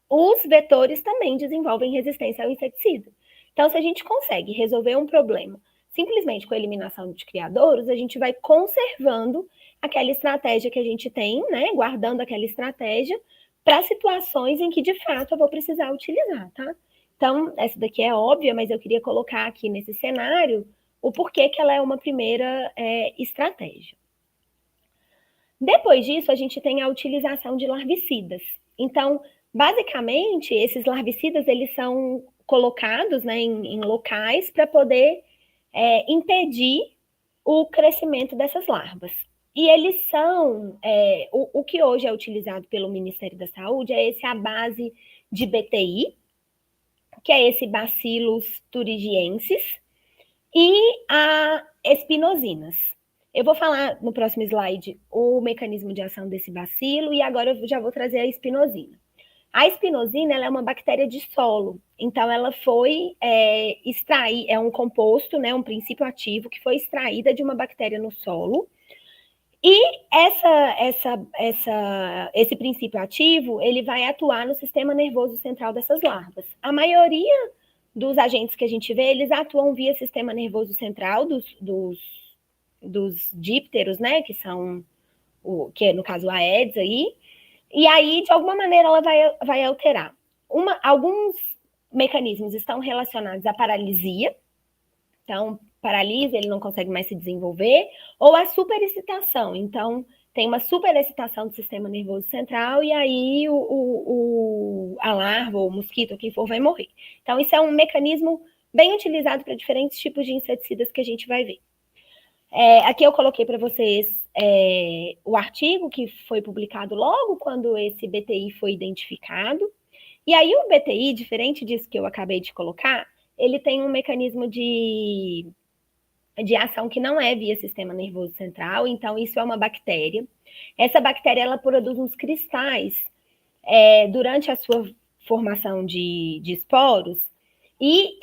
os vetores também desenvolvem resistência ao inseticida. Então, se a gente consegue resolver um problema simplesmente com a eliminação de criadouros, a gente vai conservando aquela estratégia que a gente tem, né? Guardando aquela estratégia para situações em que, de fato, eu vou precisar utilizar, tá? Então, essa daqui é óbvia, mas eu queria colocar aqui nesse cenário o porquê que ela é uma primeira estratégia. Depois disso, a gente tem a utilização de larvicidas. Então, basicamente, esses larvicidas, eles são colocados, né, em locais para poder impedir o crescimento dessas larvas. E eles são, o que hoje é utilizado pelo Ministério da Saúde é esse à base de BTI, que é esse Bacillus thuringiensis, e a espinosinas. Eu vou falar no próximo slide o mecanismo de ação desse bacilo e agora eu já vou trazer a espinosina. A espinosina ela é uma bactéria de solo, então ela foi extrair, é um composto, né, um princípio ativo que foi extraída de uma bactéria no solo. E esse princípio ativo ele vai atuar no sistema nervoso central dessas larvas. A maioria dos agentes que a gente vê, eles atuam via sistema nervoso central dos dípteros, né, que são, que no caso a Aedes aí, e aí, de alguma maneira, ela vai alterar. Alguns mecanismos estão relacionados à paralisia, então, paralisa, ele não consegue mais se desenvolver, ou à superexcitação, então, tem uma superexcitação do sistema nervoso central, e aí a larva, ou o mosquito, ou quem for, vai morrer. Então, isso é um mecanismo bem utilizado para diferentes tipos de inseticidas que a gente vai ver. Aqui eu coloquei para vocês o artigo que foi publicado logo quando esse BTI foi identificado. E aí o BTI, diferente disso que eu acabei de colocar, ele tem um mecanismo de ação que não é via sistema nervoso central, então isso é uma bactéria. Essa bactéria, ela produz uns cristais durante a sua formação de esporos, e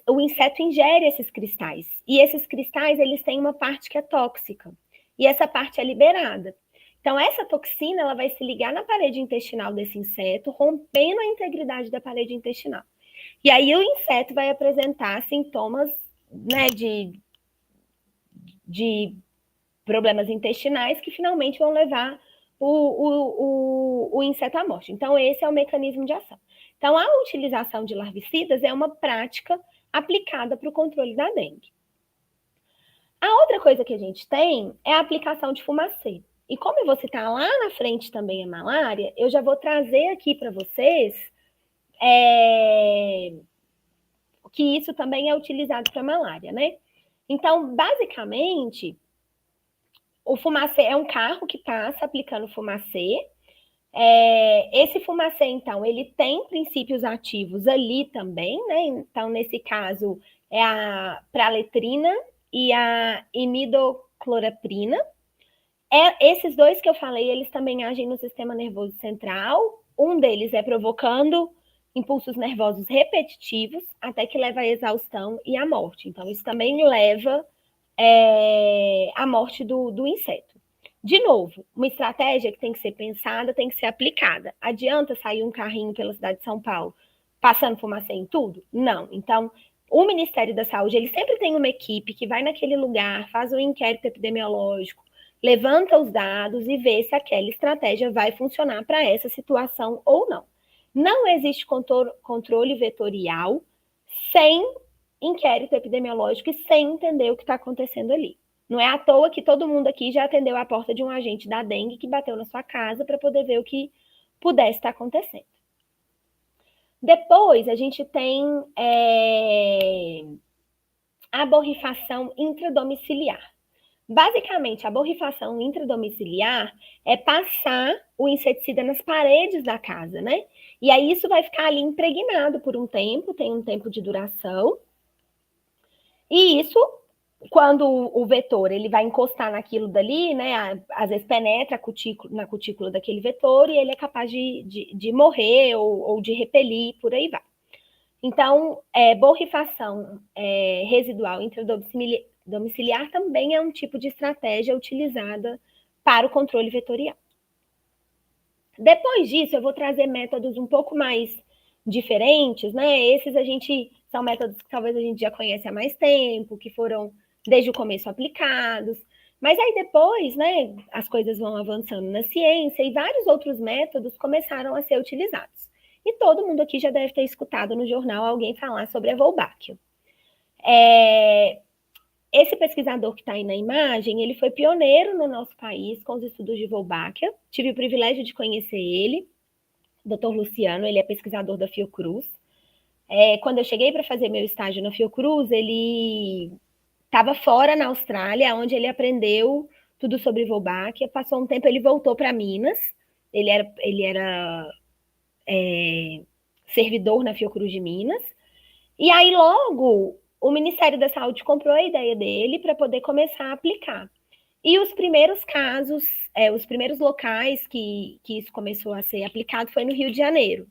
o inseto ingere esses cristais. E esses cristais, eles têm uma parte que é tóxica, e essa parte é liberada. Então, essa toxina, ela vai se ligar na parede intestinal desse inseto, rompendo a integridade da parede intestinal. E aí o inseto vai apresentar sintomas, né, de problemas intestinais que finalmente vão levar o inseto à morte. Então, esse é o mecanismo de ação. Então, a utilização de larvicidas é uma prática aplicada para o controle da dengue. A outra coisa que a gente tem é a aplicação de fumacê. E como eu vou citar lá na frente também a malária, eu já vou trazer aqui para vocês que isso também é utilizado para malária, né? Então, basicamente, o fumacê é um carro que passa aplicando fumacê. Esse fumacê, então, ele tem princípios ativos ali também, né? Então, nesse caso, é a praletrina e a imidacloprina. Esses dois que eu falei, eles também agem no sistema nervoso central. Um deles é provocando impulsos nervosos repetitivos, até que leva à exaustão e à morte. Então, isso também leva à morte do inseto. De novo, uma estratégia que tem que ser pensada, tem que ser aplicada. Adianta sair um carrinho pela cidade de São Paulo passando fumacê em tudo? Não. Então, o Ministério da Saúde, ele sempre tem uma equipe que vai naquele lugar, faz um inquérito epidemiológico, levanta os dados e vê se aquela estratégia vai funcionar para essa situação ou não. Não existe controle vetorial sem inquérito epidemiológico e sem entender o que está acontecendo ali. Não é à toa que todo mundo aqui já atendeu a porta de um agente da dengue que bateu na sua casa para poder ver o que pudesse estar acontecendo. Depois, a gente tem a borrifação intradomiciliar. Basicamente, a borrifação intradomiciliar é passar o inseticida nas paredes da casa, né? E aí isso vai ficar ali impregnado por um tempo, tem um tempo de duração. E isso, quando o vetor ele vai encostar naquilo dali, né? Às vezes penetra na cutícula daquele vetor e ele é capaz de morrer ou de repelir, por aí vai. Então, borrifação residual intradomiciliar também é um tipo de estratégia utilizada para o controle vetorial. Depois disso, eu vou trazer métodos um pouco mais diferentes, né? Esses são métodos que talvez a gente já conhece há mais tempo, que foram desde o começo aplicados, mas aí depois, né, as coisas vão avançando na ciência e vários outros métodos começaram a ser utilizados. E todo mundo aqui já deve ter escutado no jornal alguém falar sobre a Wolbachia. Esse pesquisador que está aí na imagem, ele foi pioneiro no nosso país com os estudos de Wolbachia. Tive o privilégio de conhecer ele, Dr. Luciano, ele é pesquisador da Fiocruz. Quando eu cheguei para fazer meu estágio na Fiocruz, ele estava fora na Austrália, onde ele aprendeu tudo sobre Wolbachia. Passou um tempo, ele voltou para Minas. Ele era servidor na Fiocruz de Minas. E aí, logo, o Ministério da Saúde comprou a ideia dele para poder começar a aplicar. E os primeiros casos, os primeiros locais que isso começou a ser aplicado foi no Rio de Janeiro.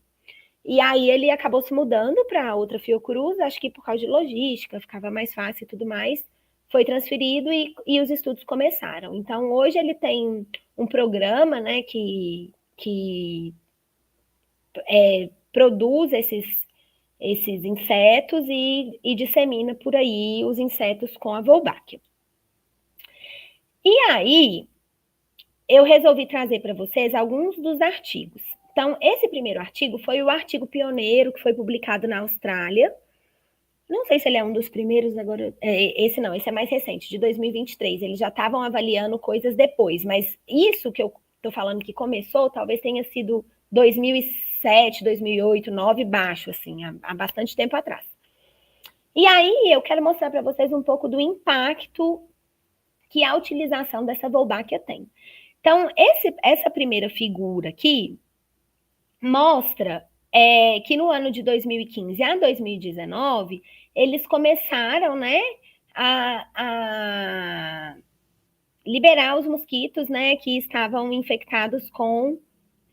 E aí ele acabou se mudando para outra Fiocruz, acho que por causa de logística, ficava mais fácil e tudo mais. Foi transferido e os estudos começaram. Então, hoje ele tem um programa, né, que produz esses insetos e dissemina por aí os insetos com a Wolbachia. E aí, eu resolvi trazer para vocês alguns dos artigos. Então, esse primeiro artigo foi o artigo pioneiro que foi publicado na Austrália, não sei se ele é um dos primeiros agora, esse não, esse é mais recente, de 2023, eles já estavam avaliando coisas depois, mas isso que eu estou falando que começou, talvez tenha sido 2007, 2008, 2009, baixo, assim, há bastante tempo atrás. E aí eu quero mostrar para vocês um pouco do impacto que a utilização dessa Wolbachia tem. Então, essa primeira figura aqui mostra que no ano de 2015 a 2019, eles começaram, né, a liberar os mosquitos, né, que estavam infectados com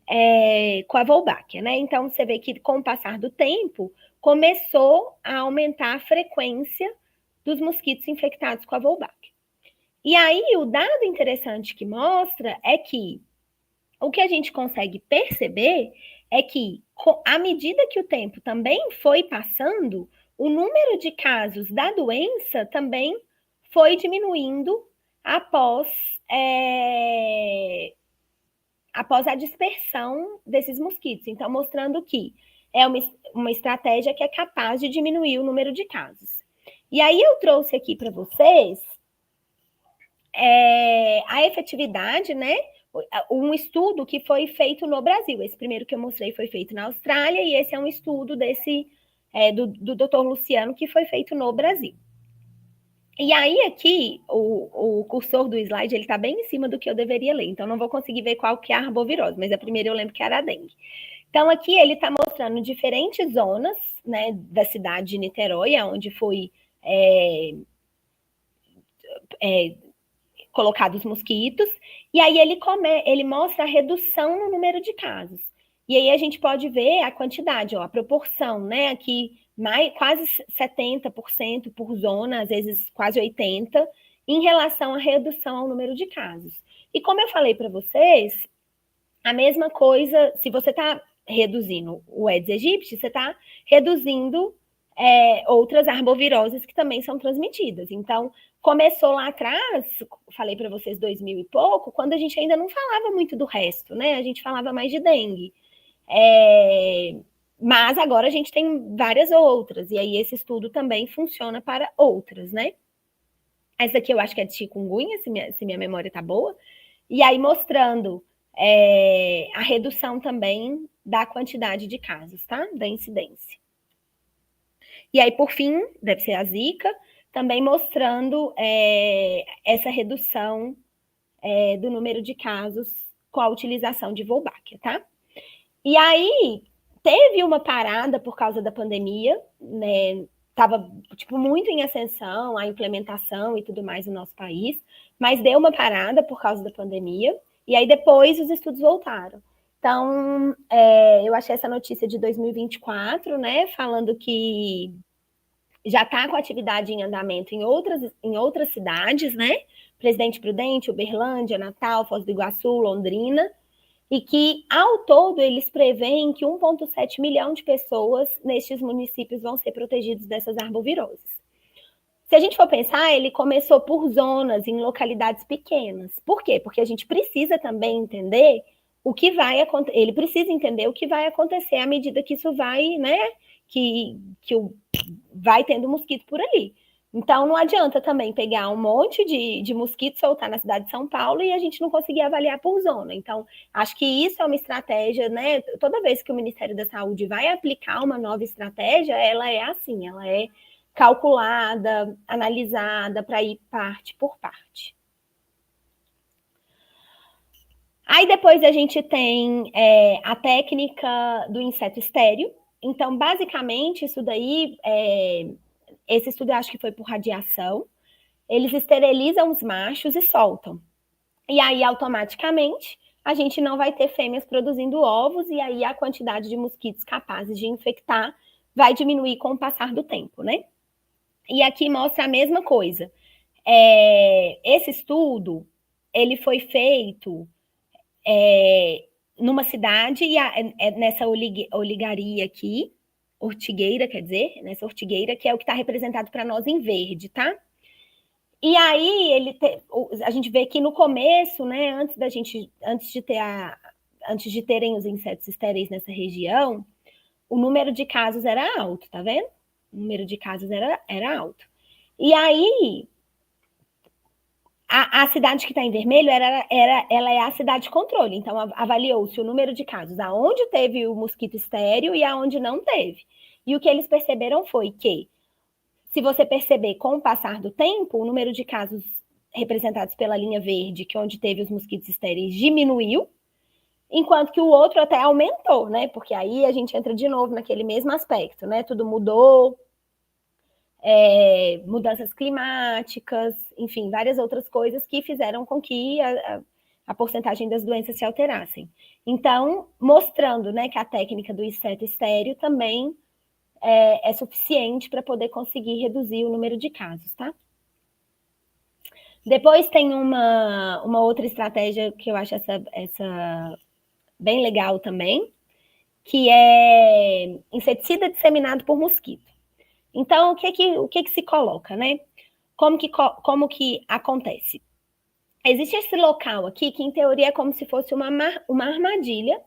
a Wolbachia, né? Então, você vê que com o passar do tempo, começou a aumentar a frequência dos mosquitos infectados com a Wolbachia. E aí, o dado interessante que mostra é que o que a gente consegue perceber é que, à medida que o tempo também foi passando, o número de casos da doença também foi diminuindo após a dispersão desses mosquitos. Então, mostrando que é uma estratégia que é capaz de diminuir o número de casos. E aí eu trouxe aqui para vocês a efetividade, né? Um estudo que foi feito no Brasil. Esse primeiro que eu mostrei foi feito na Austrália, e esse é um estudo do Dr. Luciano, que foi feito no Brasil. E aí aqui, o cursor do slide, ele está bem em cima do que eu deveria ler, então não vou conseguir ver qual que é a arbovirose, mas a primeira eu lembro que era a dengue. Então aqui ele está mostrando diferentes zonas, né, da cidade de Niterói, onde foi colocados os mosquitos, e aí ele mostra a redução no número de casos. E aí a gente pode ver a quantidade, a proporção, né? Aqui quase 70% por zona, às vezes quase 80%, em relação à redução ao número de casos. E como eu falei para vocês, a mesma coisa, se você está reduzindo o Aedes aegypti, você está reduzindo outras arboviroses que também são transmitidas. Então, começou lá atrás, falei para vocês 2000 e pouco, quando a gente ainda não falava muito do resto, né? A gente falava mais de dengue. Mas agora a gente tem várias outras, e aí esse estudo também funciona para outras, né? Essa aqui eu acho que é de chikungunya, se minha memória tá boa. E aí mostrando a redução também da quantidade de casos, tá? Da incidência. E aí, por fim, deve ser a Zika, também mostrando essa redução do número de casos com a utilização de Wolbachia, tá? E aí, teve uma parada por causa da pandemia, né? Estava muito em ascensão a implementação e tudo mais no nosso país, mas deu uma parada por causa da pandemia, e aí depois os estudos voltaram. Então, eu achei essa notícia de 2024, né, falando que já está com atividade em andamento em outras cidades, né? Presidente Prudente, Uberlândia, Natal, Foz do Iguaçu, Londrina, e que, ao todo, eles preveem que 1,7 milhão de pessoas nestes municípios vão ser protegidos dessas arboviroses. Se a gente for pensar, ele começou por zonas, em localidades pequenas. Por quê? Porque a gente precisa também entender o que vai acontecer. Ele precisa entender o que vai acontecer à medida que isso vai, né? Que vai tendo mosquito por ali. Então, não adianta também pegar um monte de mosquito, soltar na cidade de São Paulo e a gente não conseguir avaliar por zona. Então, acho que isso é uma estratégia, né? Toda vez que o Ministério da Saúde vai aplicar uma nova estratégia, ela é assim, ela é calculada, analisada para ir parte por parte. Aí depois a gente tem a técnica do inseto estéreo. Então, basicamente, isso daí, esse estudo eu acho que foi por radiação. Eles esterilizam os machos e soltam. E aí, automaticamente, a gente não vai ter fêmeas produzindo ovos, e aí a quantidade de mosquitos capazes de infectar vai diminuir com o passar do tempo, né? E aqui mostra a mesma coisa. Esse estudo, ele foi feito numa cidade, e nessa oligaria aqui, ortigueira, quer dizer, nessa ortigueira, que é o que está representado para nós em verde, tá? E aí, a gente vê que no começo, né, antes de terem os insetos estéreis nessa região, o número de casos era alto, tá vendo? o número de casos era alto. E aí, a cidade que está em vermelho, ela é a cidade de controle. Então, avaliou-se o número de casos aonde teve o mosquito estéreo e aonde não teve. E o que eles perceberam foi que, se você perceber com o passar do tempo, o número de casos representados pela linha verde, que é onde teve os mosquitos estéreis, diminuiu, enquanto que o outro até aumentou, né? Porque aí a gente entra de novo naquele mesmo aspecto, né? Tudo mudou, mudanças climáticas, enfim, várias outras coisas que fizeram com que a porcentagem das doenças se alterassem. Então, mostrando, né, que a técnica do inseto estéreo também é suficiente para poder conseguir reduzir o número de casos, tá? Depois tem uma outra estratégia que eu acho essa bem legal também, que é inseticida disseminado por mosquito. Então, o que se coloca, né? Como que acontece? Existe esse local aqui que, em teoria, é como se fosse uma armadilha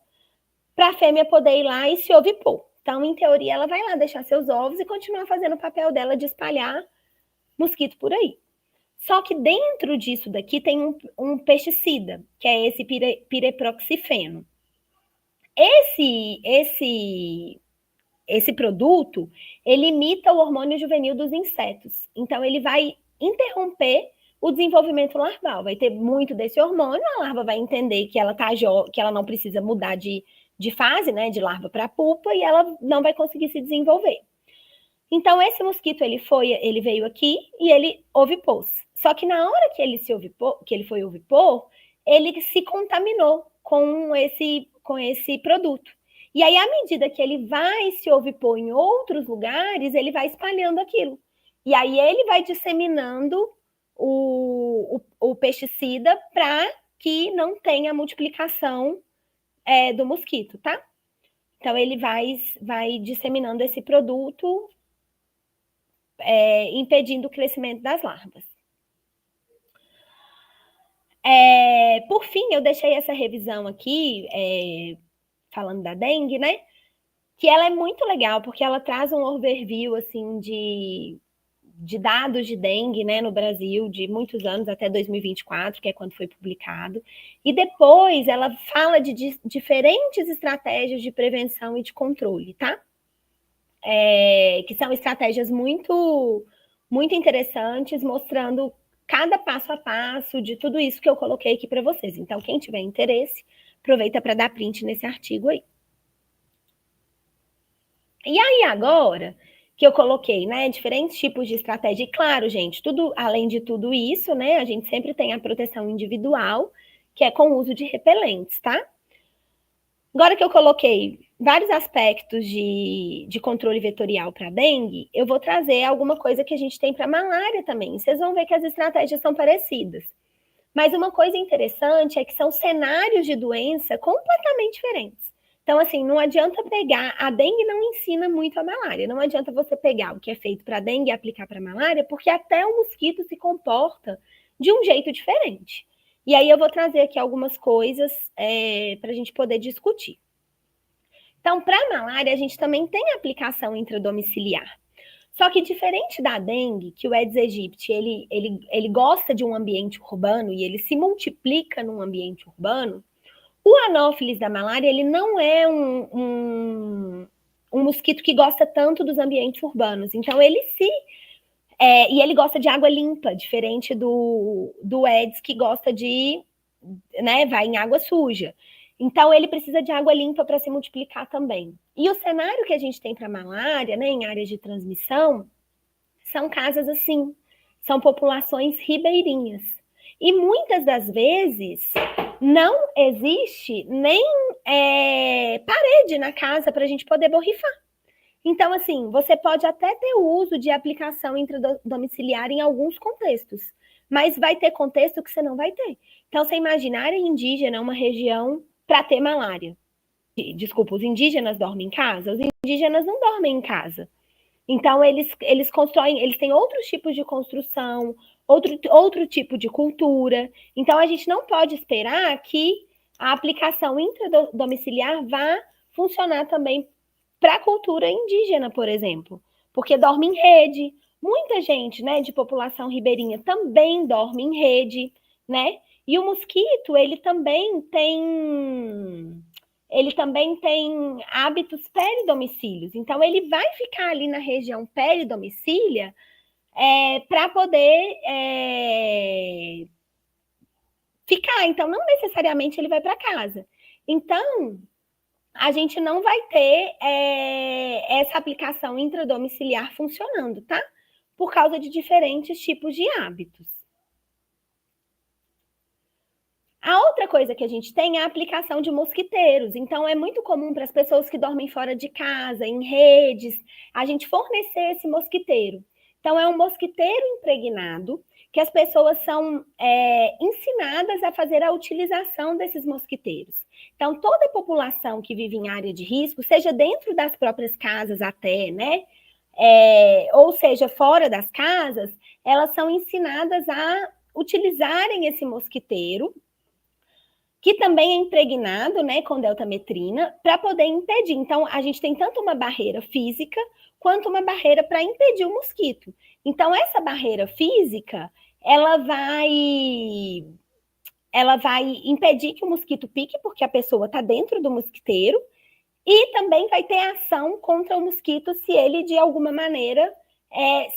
para a fêmea poder ir lá e se ovipor. Então, em teoria, ela vai lá deixar seus ovos e continuar fazendo o papel dela de espalhar mosquito por aí. Só que dentro disso daqui tem um pesticida, que é esse pireproxifeno. Esse produto, ele imita o hormônio juvenil dos insetos. Então, ele vai interromper o desenvolvimento larval. Vai ter muito desse hormônio, a larva vai entender que ela não precisa mudar de fase, né, de larva para pupa, e ela não vai conseguir se desenvolver. Então, esse mosquito, ele veio aqui e ele ovipôs. Só que na hora que ele foi ovipor, ele se contaminou com esse produto. E aí, à medida que ele vai se ovipor em outros lugares, ele vai espalhando aquilo. E aí, ele vai disseminando o pesticida para que não tenha multiplicação do mosquito, tá? Então, ele vai disseminando esse produto, impedindo o crescimento das larvas. Por fim, eu deixei essa revisão aqui, falando da dengue, né? Que ela é muito legal, porque ela traz um overview, assim, de dados de dengue, né, no Brasil, de muitos anos, até 2024, que é quando foi publicado. E depois ela fala de diferentes estratégias de prevenção e de controle, tá? Que são estratégias muito, muito interessantes, mostrando cada passo a passo de tudo isso que eu coloquei aqui para vocês. Então, quem tiver interesse, aproveita para dar print nesse artigo aí. E aí, agora que eu coloquei, né, diferentes tipos de estratégia, e claro, gente, além de tudo isso, né, a gente sempre tem a proteção individual, que é com o uso de repelentes, tá? Agora que eu coloquei vários aspectos de controle vetorial para dengue, eu vou trazer alguma coisa que a gente tem para malária também. Vocês vão ver que as estratégias são parecidas. Mas uma coisa interessante é que são cenários de doença completamente diferentes. Então, assim, não adianta pegar... A dengue não ensina muito a malária. Não adianta você pegar o que é feito para dengue e aplicar para malária, porque até o mosquito se comporta de um jeito diferente. E aí eu vou trazer aqui algumas coisas para a gente poder discutir. Então, para a malária, a gente também tem aplicação intradomiciliar. Só que diferente da dengue, que o Aedes aegypti, ele gosta de um ambiente urbano e ele se multiplica num ambiente urbano, o anófilis da malária, ele não é um mosquito que gosta tanto dos ambientes urbanos. Então, e ele gosta de água limpa, diferente do Aedes, que gosta vai em água suja. Então, ele precisa de água limpa para se multiplicar também. E o cenário que a gente tem para malária, né, em áreas de transmissão, são casas assim, são populações ribeirinhas. E muitas das vezes não existe nem parede na casa para a gente poder borrifar. Então, assim, você pode até ter o uso de aplicação intradomiciliar em alguns contextos, mas vai ter contexto que você não vai ter. Então, você imagina, área indígena, uma região para ter malária. Desculpa, os indígenas dormem em casa? Os indígenas não dormem em casa. Então, eles constroem, eles têm outros tipos de construção, outro tipo de cultura. Então, a gente não pode esperar que a aplicação intradomiciliar vá funcionar também para a cultura indígena, por exemplo. porque dorme em rede. Muita gente, né, de população ribeirinha também dorme em rede, né? E o mosquito, ele também tem hábitos peridomicílios. Então, ele vai ficar ali na região peridomicília para poder ficar. Então, não necessariamente ele vai para casa. Então, a gente não vai ter essa aplicação intradomiciliar funcionando, tá? Por causa de diferentes tipos de hábitos. A outra coisa que a gente tem é a aplicação de mosquiteiros. Então, é muito comum para as pessoas que dormem fora de casa, em redes, a gente fornecer esse mosquiteiro. Então, é um mosquiteiro impregnado que as pessoas são ensinadas a fazer a utilização desses mosquiteiros. Então, toda a população que vive em área de risco, seja dentro das próprias casas até, né? Ou seja, fora das casas, elas são ensinadas a utilizarem esse mosquiteiro, que também é impregnado, né, com deltametrina, para poder impedir. Então, a gente tem tanto uma barreira física quanto uma barreira para impedir o mosquito. Então, essa barreira física, ela vai impedir que o mosquito pique, porque a pessoa está dentro do mosquiteiro, e também vai ter ação contra o mosquito se ele, de alguma maneira,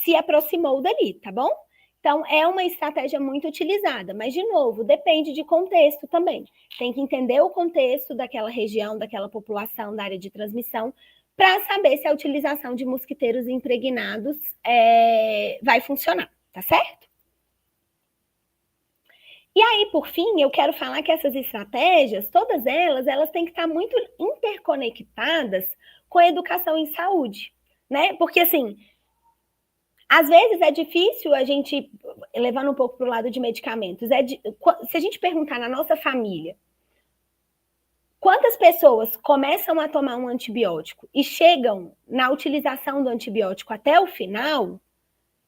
se aproximou dali, tá bom? Então, é uma estratégia muito utilizada, mas, de novo, depende de contexto também. Tem que entender o contexto daquela região, daquela população, da área de transmissão, para saber se a utilização de mosquiteiros impregnados vai funcionar, tá certo? E aí, por fim, eu quero falar que essas estratégias, todas elas têm que estar muito interconectadas com a educação em saúde, né? Porque, assim, às vezes é difícil a gente, levando um pouco para o lado de medicamentos, se a gente perguntar na nossa família, quantas pessoas começam a tomar um antibiótico e chegam na utilização do antibiótico até o final,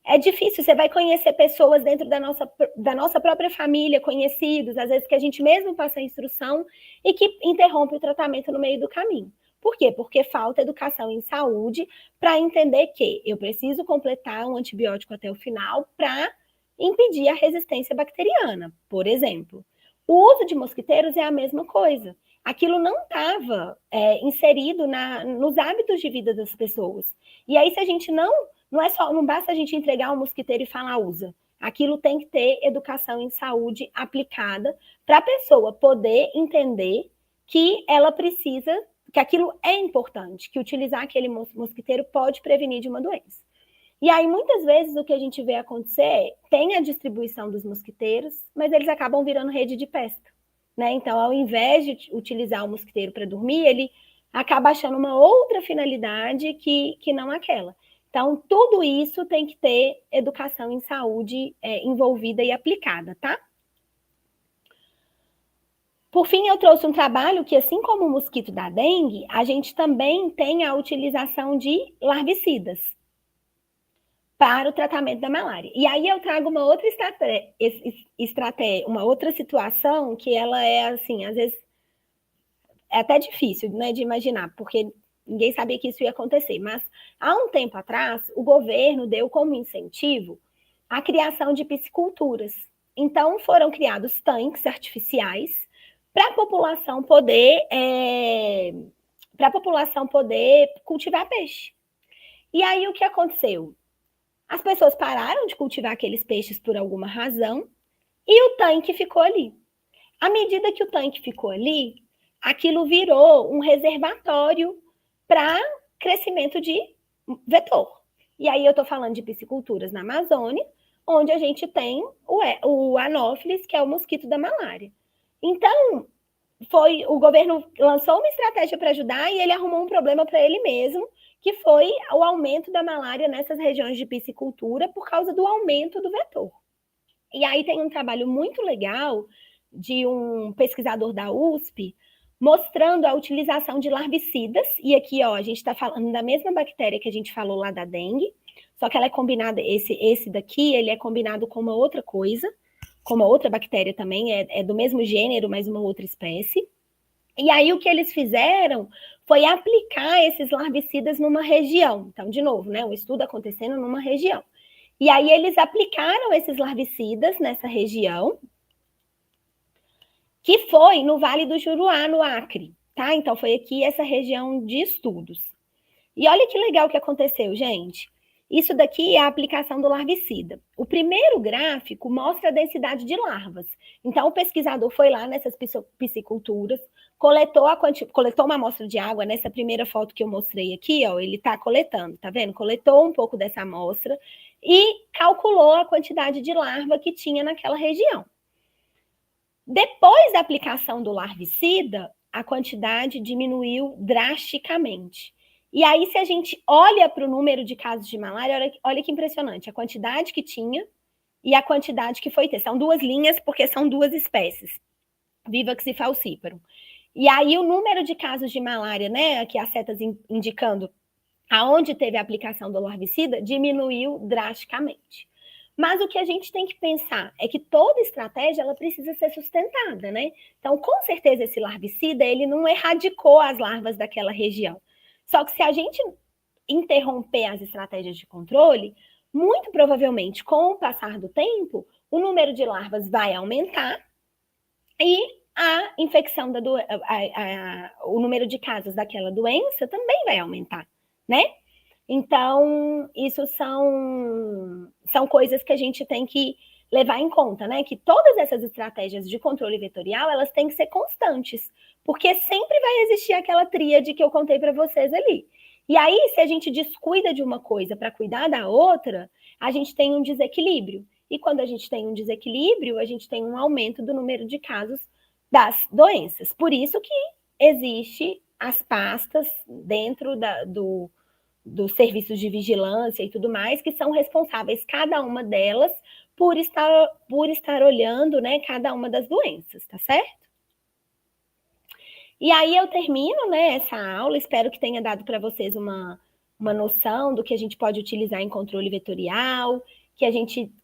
é difícil. Você vai conhecer pessoas dentro da nossa própria família, conhecidos, às vezes que a gente mesmo passa a instrução e que interrompe o tratamento no meio do caminho. Por quê? Porque falta educação em saúde para entender que eu preciso completar um antibiótico até o final para impedir a resistência bacteriana, por exemplo. O uso de mosquiteiros é a mesma coisa. Aquilo não estava inserido nos hábitos de vida das pessoas. E aí, se a gente não basta a gente entregar um mosquiteiro e falar usa. Aquilo tem que ter educação em saúde aplicada para a pessoa poder entender que ela precisa, que aquilo é importante, que utilizar aquele mosquiteiro pode prevenir de uma doença. E aí, muitas vezes, o que a gente vê acontecer tem a distribuição dos mosquiteiros, mas eles acabam virando rede de pesca, né? Então, ao invés de utilizar o mosquiteiro para dormir, ele acaba achando uma outra finalidade que não aquela. Então, tudo isso tem que ter educação em saúde envolvida e aplicada, tá? Por fim, eu trouxe um trabalho que, assim como o mosquito da dengue, a gente também tem a utilização de larvicidas para o tratamento da malária. E aí eu trago uma outra estratégia, uma outra situação que ela é, assim, às vezes é até difícil, né, de imaginar, porque ninguém sabia que isso ia acontecer, mas há um tempo atrás, o governo deu como incentivo a criação de pisciculturas. Então, foram criados tanques artificiais para a população poder cultivar peixe. E aí, o que aconteceu? As pessoas pararam de cultivar aqueles peixes por alguma razão e o tanque ficou ali. À medida que o tanque ficou ali, aquilo virou um reservatório para crescimento de vetor. E aí eu estou falando de pisciculturas na Amazônia, onde a gente tem o Anopheles, que é o mosquito da malária. Então, o governo lançou uma estratégia para ajudar e ele arrumou um problema para ele mesmo, que foi o aumento da malária nessas regiões de piscicultura por causa do aumento do vetor. E aí tem um trabalho muito legal de um pesquisador da USP, mostrando a utilização de larvicidas, e aqui, ó, a gente está falando da mesma bactéria que a gente falou lá da dengue, só que ela é combinada, esse daqui, ele é combinado com uma outra coisa, com uma outra bactéria também, é do mesmo gênero, mas uma outra espécie. E aí o que eles fizeram foi aplicar esses larvicidas numa região. Então, de novo, né, um estudo acontecendo numa região. E aí eles aplicaram esses larvicidas nessa região, que foi no Vale do Juruá, no Acre, tá? Então, foi aqui essa região de estudos. E olha que legal que aconteceu, gente. Isso daqui é a aplicação do larvicida. O primeiro gráfico mostra a densidade de larvas. Então, o pesquisador foi lá nessas pisciculturas, coletou uma amostra de água, nessa primeira foto que eu mostrei aqui, ó, ele está coletando, tá vendo? Coletou um pouco dessa amostra e calculou a quantidade de larva que tinha naquela região. Depois da aplicação do larvicida, a quantidade diminuiu drasticamente. E aí, se a gente olha para o número de casos de malária, olha que impressionante, a quantidade que tinha e a quantidade que foi ter. São duas linhas, porque são duas espécies, Vivax e Falciparum. E aí, o número de casos de malária, né, aqui as setas indicando aonde teve a aplicação do larvicida, diminuiu drasticamente. Mas o que a gente tem que pensar é que toda estratégia ela precisa ser sustentada, né? Então, com certeza, esse larvicida ele não erradicou as larvas daquela região. Só que se a gente interromper as estratégias de controle, muito provavelmente, com o passar do tempo, o número de larvas vai aumentar e a infecção o número de casos daquela doença também vai aumentar, né? Então, isso são coisas que a gente tem que levar em conta, né? Que todas essas estratégias de controle vetorial, elas têm que ser constantes, porque sempre vai existir aquela tríade que eu contei para vocês ali. E aí, se a gente descuida de uma coisa para cuidar da outra, a gente tem um desequilíbrio. E quando a gente tem um desequilíbrio, a gente tem um aumento do número de casos das doenças. Por isso que existe as pastas dentro dos serviços de vigilância e tudo mais, que são responsáveis, cada uma delas, por estar olhando, né, cada uma das doenças, tá certo? E aí eu termino, né, essa aula, espero que tenha dado para vocês uma noção do que a gente pode utilizar em controle vetorial, que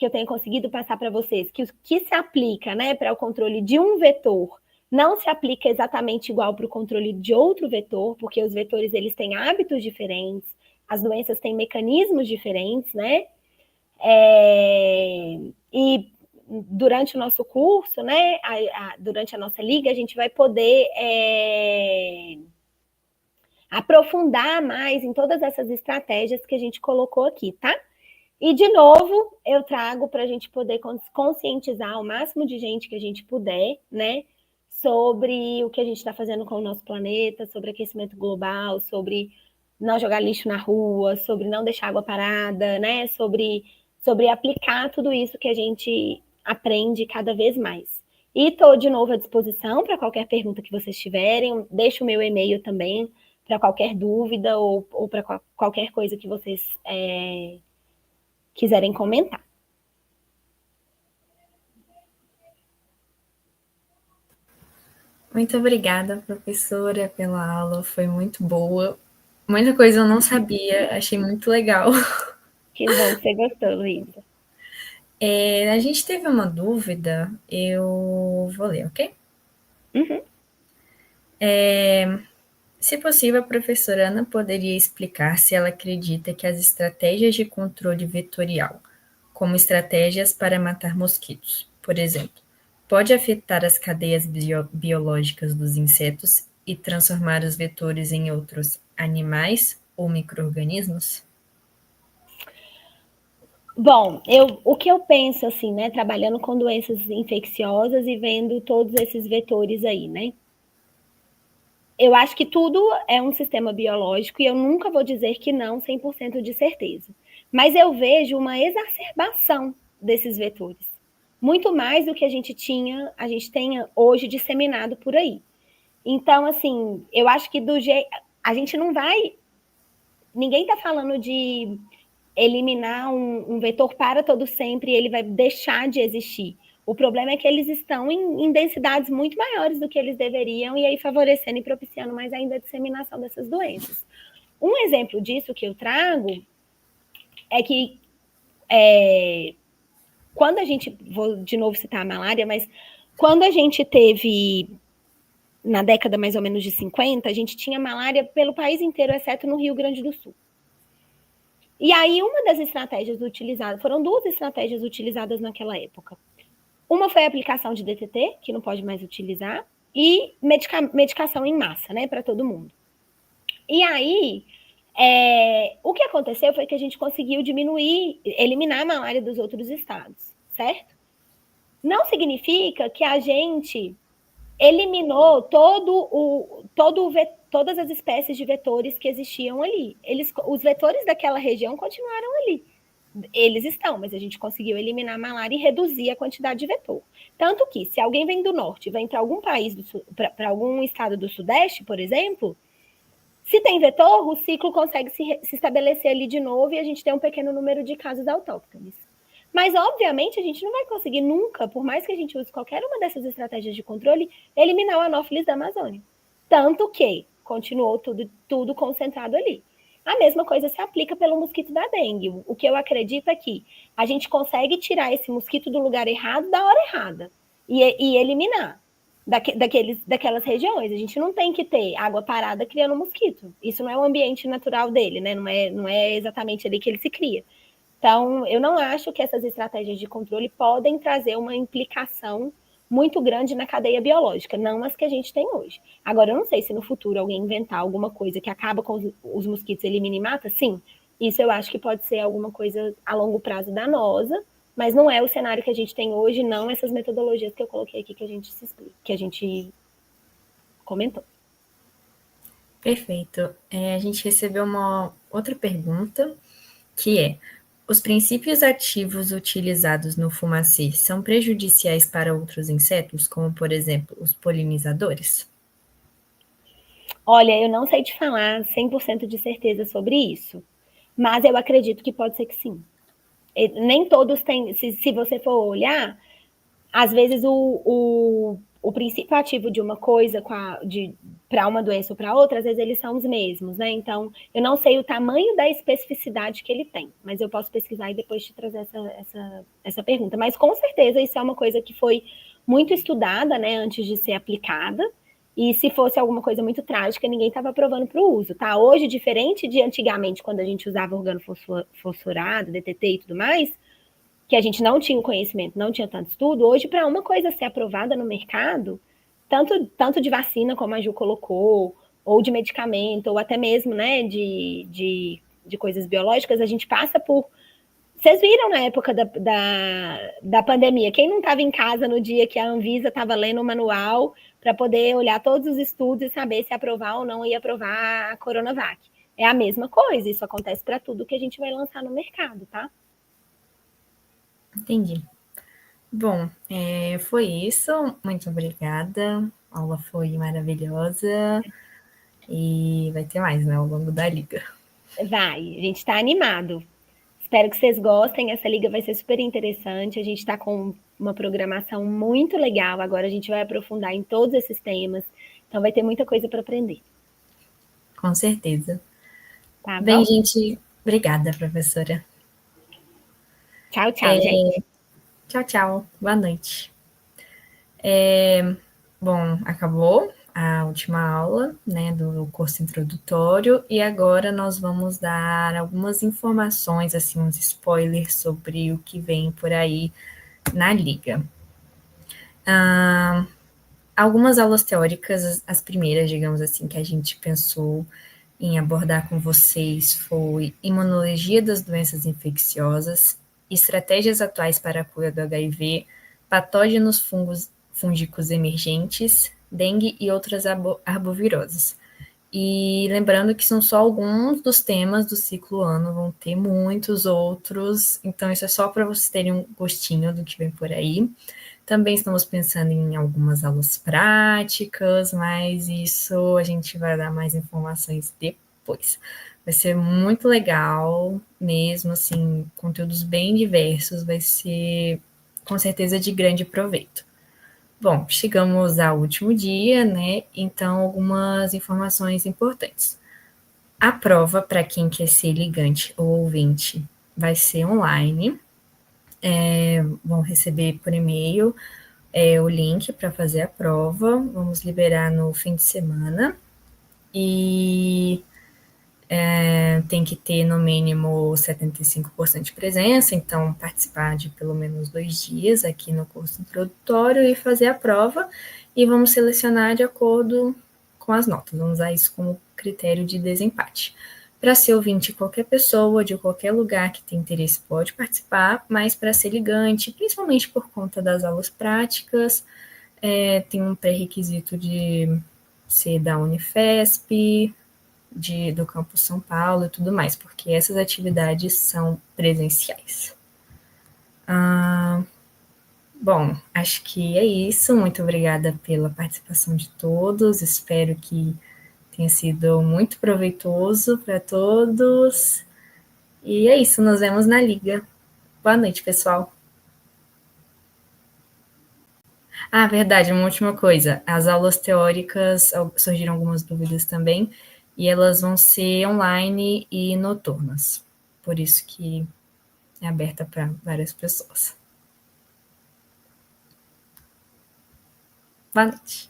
eu tenha conseguido passar para vocês, que o que se aplica, né, para o controle de um vetor não se aplica exatamente igual para o controle de outro vetor, porque os vetores eles têm hábitos diferentes, as doenças têm mecanismos diferentes, né? E durante o nosso curso, né? Durante a nossa liga, a gente vai poder aprofundar mais em todas essas estratégias que a gente colocou aqui, tá? E, de novo, eu trago para a gente poder conscientizar o máximo de gente que a gente puder, né? Sobre o que a gente está fazendo com o nosso planeta, sobre aquecimento global, sobre não jogar lixo na rua, sobre não deixar água parada, né? Sobre aplicar tudo isso que a gente aprende cada vez mais. E estou de novo à disposição para qualquer pergunta que vocês tiverem. Deixo o meu e-mail também para qualquer dúvida ou para qualquer coisa que vocês quiserem comentar. Muito obrigada, professora, pela aula, foi muito boa. Muita coisa eu não sabia, achei muito legal. Que bom que você gostou, Luísa. A gente teve uma dúvida, eu vou ler, ok? Uhum. Se possível, a professora Ana poderia explicar se ela acredita que as estratégias de controle vetorial, como estratégias para matar mosquitos, por exemplo, pode afetar as cadeias biológicas dos insetos e transformar os vetores em outros animais ou micro-organismos? Bom, o que eu penso assim, né, trabalhando com doenças infecciosas e vendo todos esses vetores aí, né? Eu acho que tudo é um sistema biológico e eu nunca vou dizer que não 100% de certeza. Mas eu vejo uma exacerbação desses vetores. Muito mais do que a gente tenha hoje disseminado por aí. Então, assim, eu acho que a gente não vai... Ninguém está falando de eliminar um vetor para todo sempre e ele vai deixar de existir. O problema é que eles estão em densidades muito maiores do que eles deveriam e aí favorecendo e propiciando mais ainda a disseminação dessas doenças. Um exemplo disso que eu trago é que quando a gente, vou de novo citar a malária, mas quando a gente teve na década mais ou menos de 50, a gente tinha malária pelo país inteiro, exceto no Rio Grande do Sul. E aí, uma das estratégias utilizadas, foram 2 estratégias utilizadas naquela época. Uma foi a aplicação de DTT, que não pode mais utilizar, e medicação em massa, né, para todo mundo. E aí, o que aconteceu foi que a gente conseguiu eliminar a malária dos outros estados, certo? Não significa que a gente eliminou todas as espécies de vetores que existiam ali. Os vetores daquela região continuaram ali. Eles estão, mas a gente conseguiu eliminar a malária e reduzir a quantidade de vetor. Tanto que, se alguém vem do norte, vem para algum país, para algum estado do sudeste, por exemplo, se tem vetor, o ciclo consegue se estabelecer ali de novo e a gente tem um pequeno número de casos autóctones. Mas, obviamente, a gente não vai conseguir nunca, por mais que a gente use qualquer uma dessas estratégias de controle, eliminar o Anopheles da Amazônia. Tanto que continuou tudo concentrado ali. A mesma coisa se aplica pelo mosquito da dengue. O que eu acredito é que a gente consegue tirar esse mosquito do lugar errado, da hora errada, e eliminar daquelas regiões. A gente não tem que ter água parada criando mosquito. Isso não é o ambiente natural dele, né? Não é exatamente ali que ele se cria. Então, eu não acho que essas estratégias de controle podem trazer uma implicação muito grande na cadeia biológica, não as que a gente tem hoje. Agora, eu não sei se no futuro alguém inventar alguma coisa que acaba com os mosquitos, elimina e mata, sim. Isso eu acho que pode ser alguma coisa a longo prazo danosa, mas não é o cenário que a gente tem hoje, não essas metodologias que eu coloquei aqui que a gente comentou. Perfeito. A gente recebeu uma outra pergunta, que é: os princípios ativos utilizados no fumacê são prejudiciais para outros insetos, como, por exemplo, os polinizadores? Olha, eu não sei te falar 100% de certeza sobre isso, mas eu acredito que pode ser que sim. Nem todos têm, se você for olhar, às vezes o princípio ativo de uma coisa para uma doença ou para outra, às vezes eles são os mesmos, né? Então, eu não sei o tamanho da especificidade que ele tem, mas eu posso pesquisar e depois te trazer essa pergunta. Mas com certeza isso é uma coisa que foi muito estudada, né, antes de ser aplicada. E se fosse alguma coisa muito trágica, ninguém estava aprovando para o uso, tá? Hoje, diferente de antigamente, quando a gente usava organofosforado, DTT e tudo mais, que a gente não tinha o conhecimento, não tinha tanto estudo, hoje, para uma coisa ser aprovada no mercado, tanto de vacina, como a Ju colocou, ou de medicamento, ou até mesmo, né, de coisas biológicas, a gente passa por... Vocês viram na época da pandemia, quem não estava em casa no dia que a Anvisa estava lendo o manual para poder olhar todos os estudos e saber se aprovar ou não ia aprovar a Coronavac? É a mesma coisa, isso acontece para tudo que a gente vai lançar no mercado, tá? Entendi. Bom, foi isso. Muito obrigada. A aula foi maravilhosa. E vai ter mais, né, ao longo da liga. Vai, a gente está animado. Espero que vocês gostem. Essa liga vai ser super interessante. A gente está com uma programação muito legal. Agora a gente vai aprofundar em todos esses temas. Então vai ter muita coisa para aprender. Com certeza. Tá Bem, bom? gente, obrigada, professora. Tchau, tchau, gente. Tchau, tchau. Boa noite. Bom, acabou a última aula, né, do curso introdutório, e agora nós vamos dar algumas informações, assim, uns spoilers sobre o que vem por aí na liga. Algumas aulas teóricas, as primeiras, digamos assim, que a gente pensou em abordar com vocês foi imunologia das doenças infecciosas, estratégias atuais para a cura do HIV, patógenos fúngicos emergentes, dengue e outras arboviroses. E lembrando que são só alguns dos temas do ciclo ano, vão ter muitos outros, então isso é só para vocês terem um gostinho do que vem por aí. Também estamos pensando em algumas aulas práticas, mas isso a gente vai dar mais informações depois. Vai ser muito legal mesmo, assim, conteúdos bem diversos, vai ser com certeza de grande proveito. Bom, chegamos ao último dia, né? Então, algumas informações importantes. A prova, para quem quer ser ligante ou ouvinte, vai ser online. Vão receber por e-mail o link para fazer a prova. Vamos liberar no fim de semana. E tem que ter no mínimo 75% de presença, então participar de pelo menos 2 dias aqui no curso introdutório e fazer a prova, e vamos selecionar de acordo com as notas, vamos usar isso como critério de desempate. Para ser ouvinte, qualquer pessoa de qualquer lugar que tem interesse pode participar, mas para ser ligante, principalmente por conta das aulas práticas, tem um pré-requisito de ser da Unifesp, do Campus São Paulo e tudo mais, porque essas atividades são presenciais. Bom, acho que é isso. Muito obrigada pela participação de todos. Espero que tenha sido muito proveitoso para todos. E é isso, nos vemos na Liga. Boa noite, pessoal. Verdade, uma última coisa. As aulas teóricas, surgiram algumas dúvidas também, e elas vão ser online e noturnas. Por isso que é aberta para várias pessoas. Boa noite.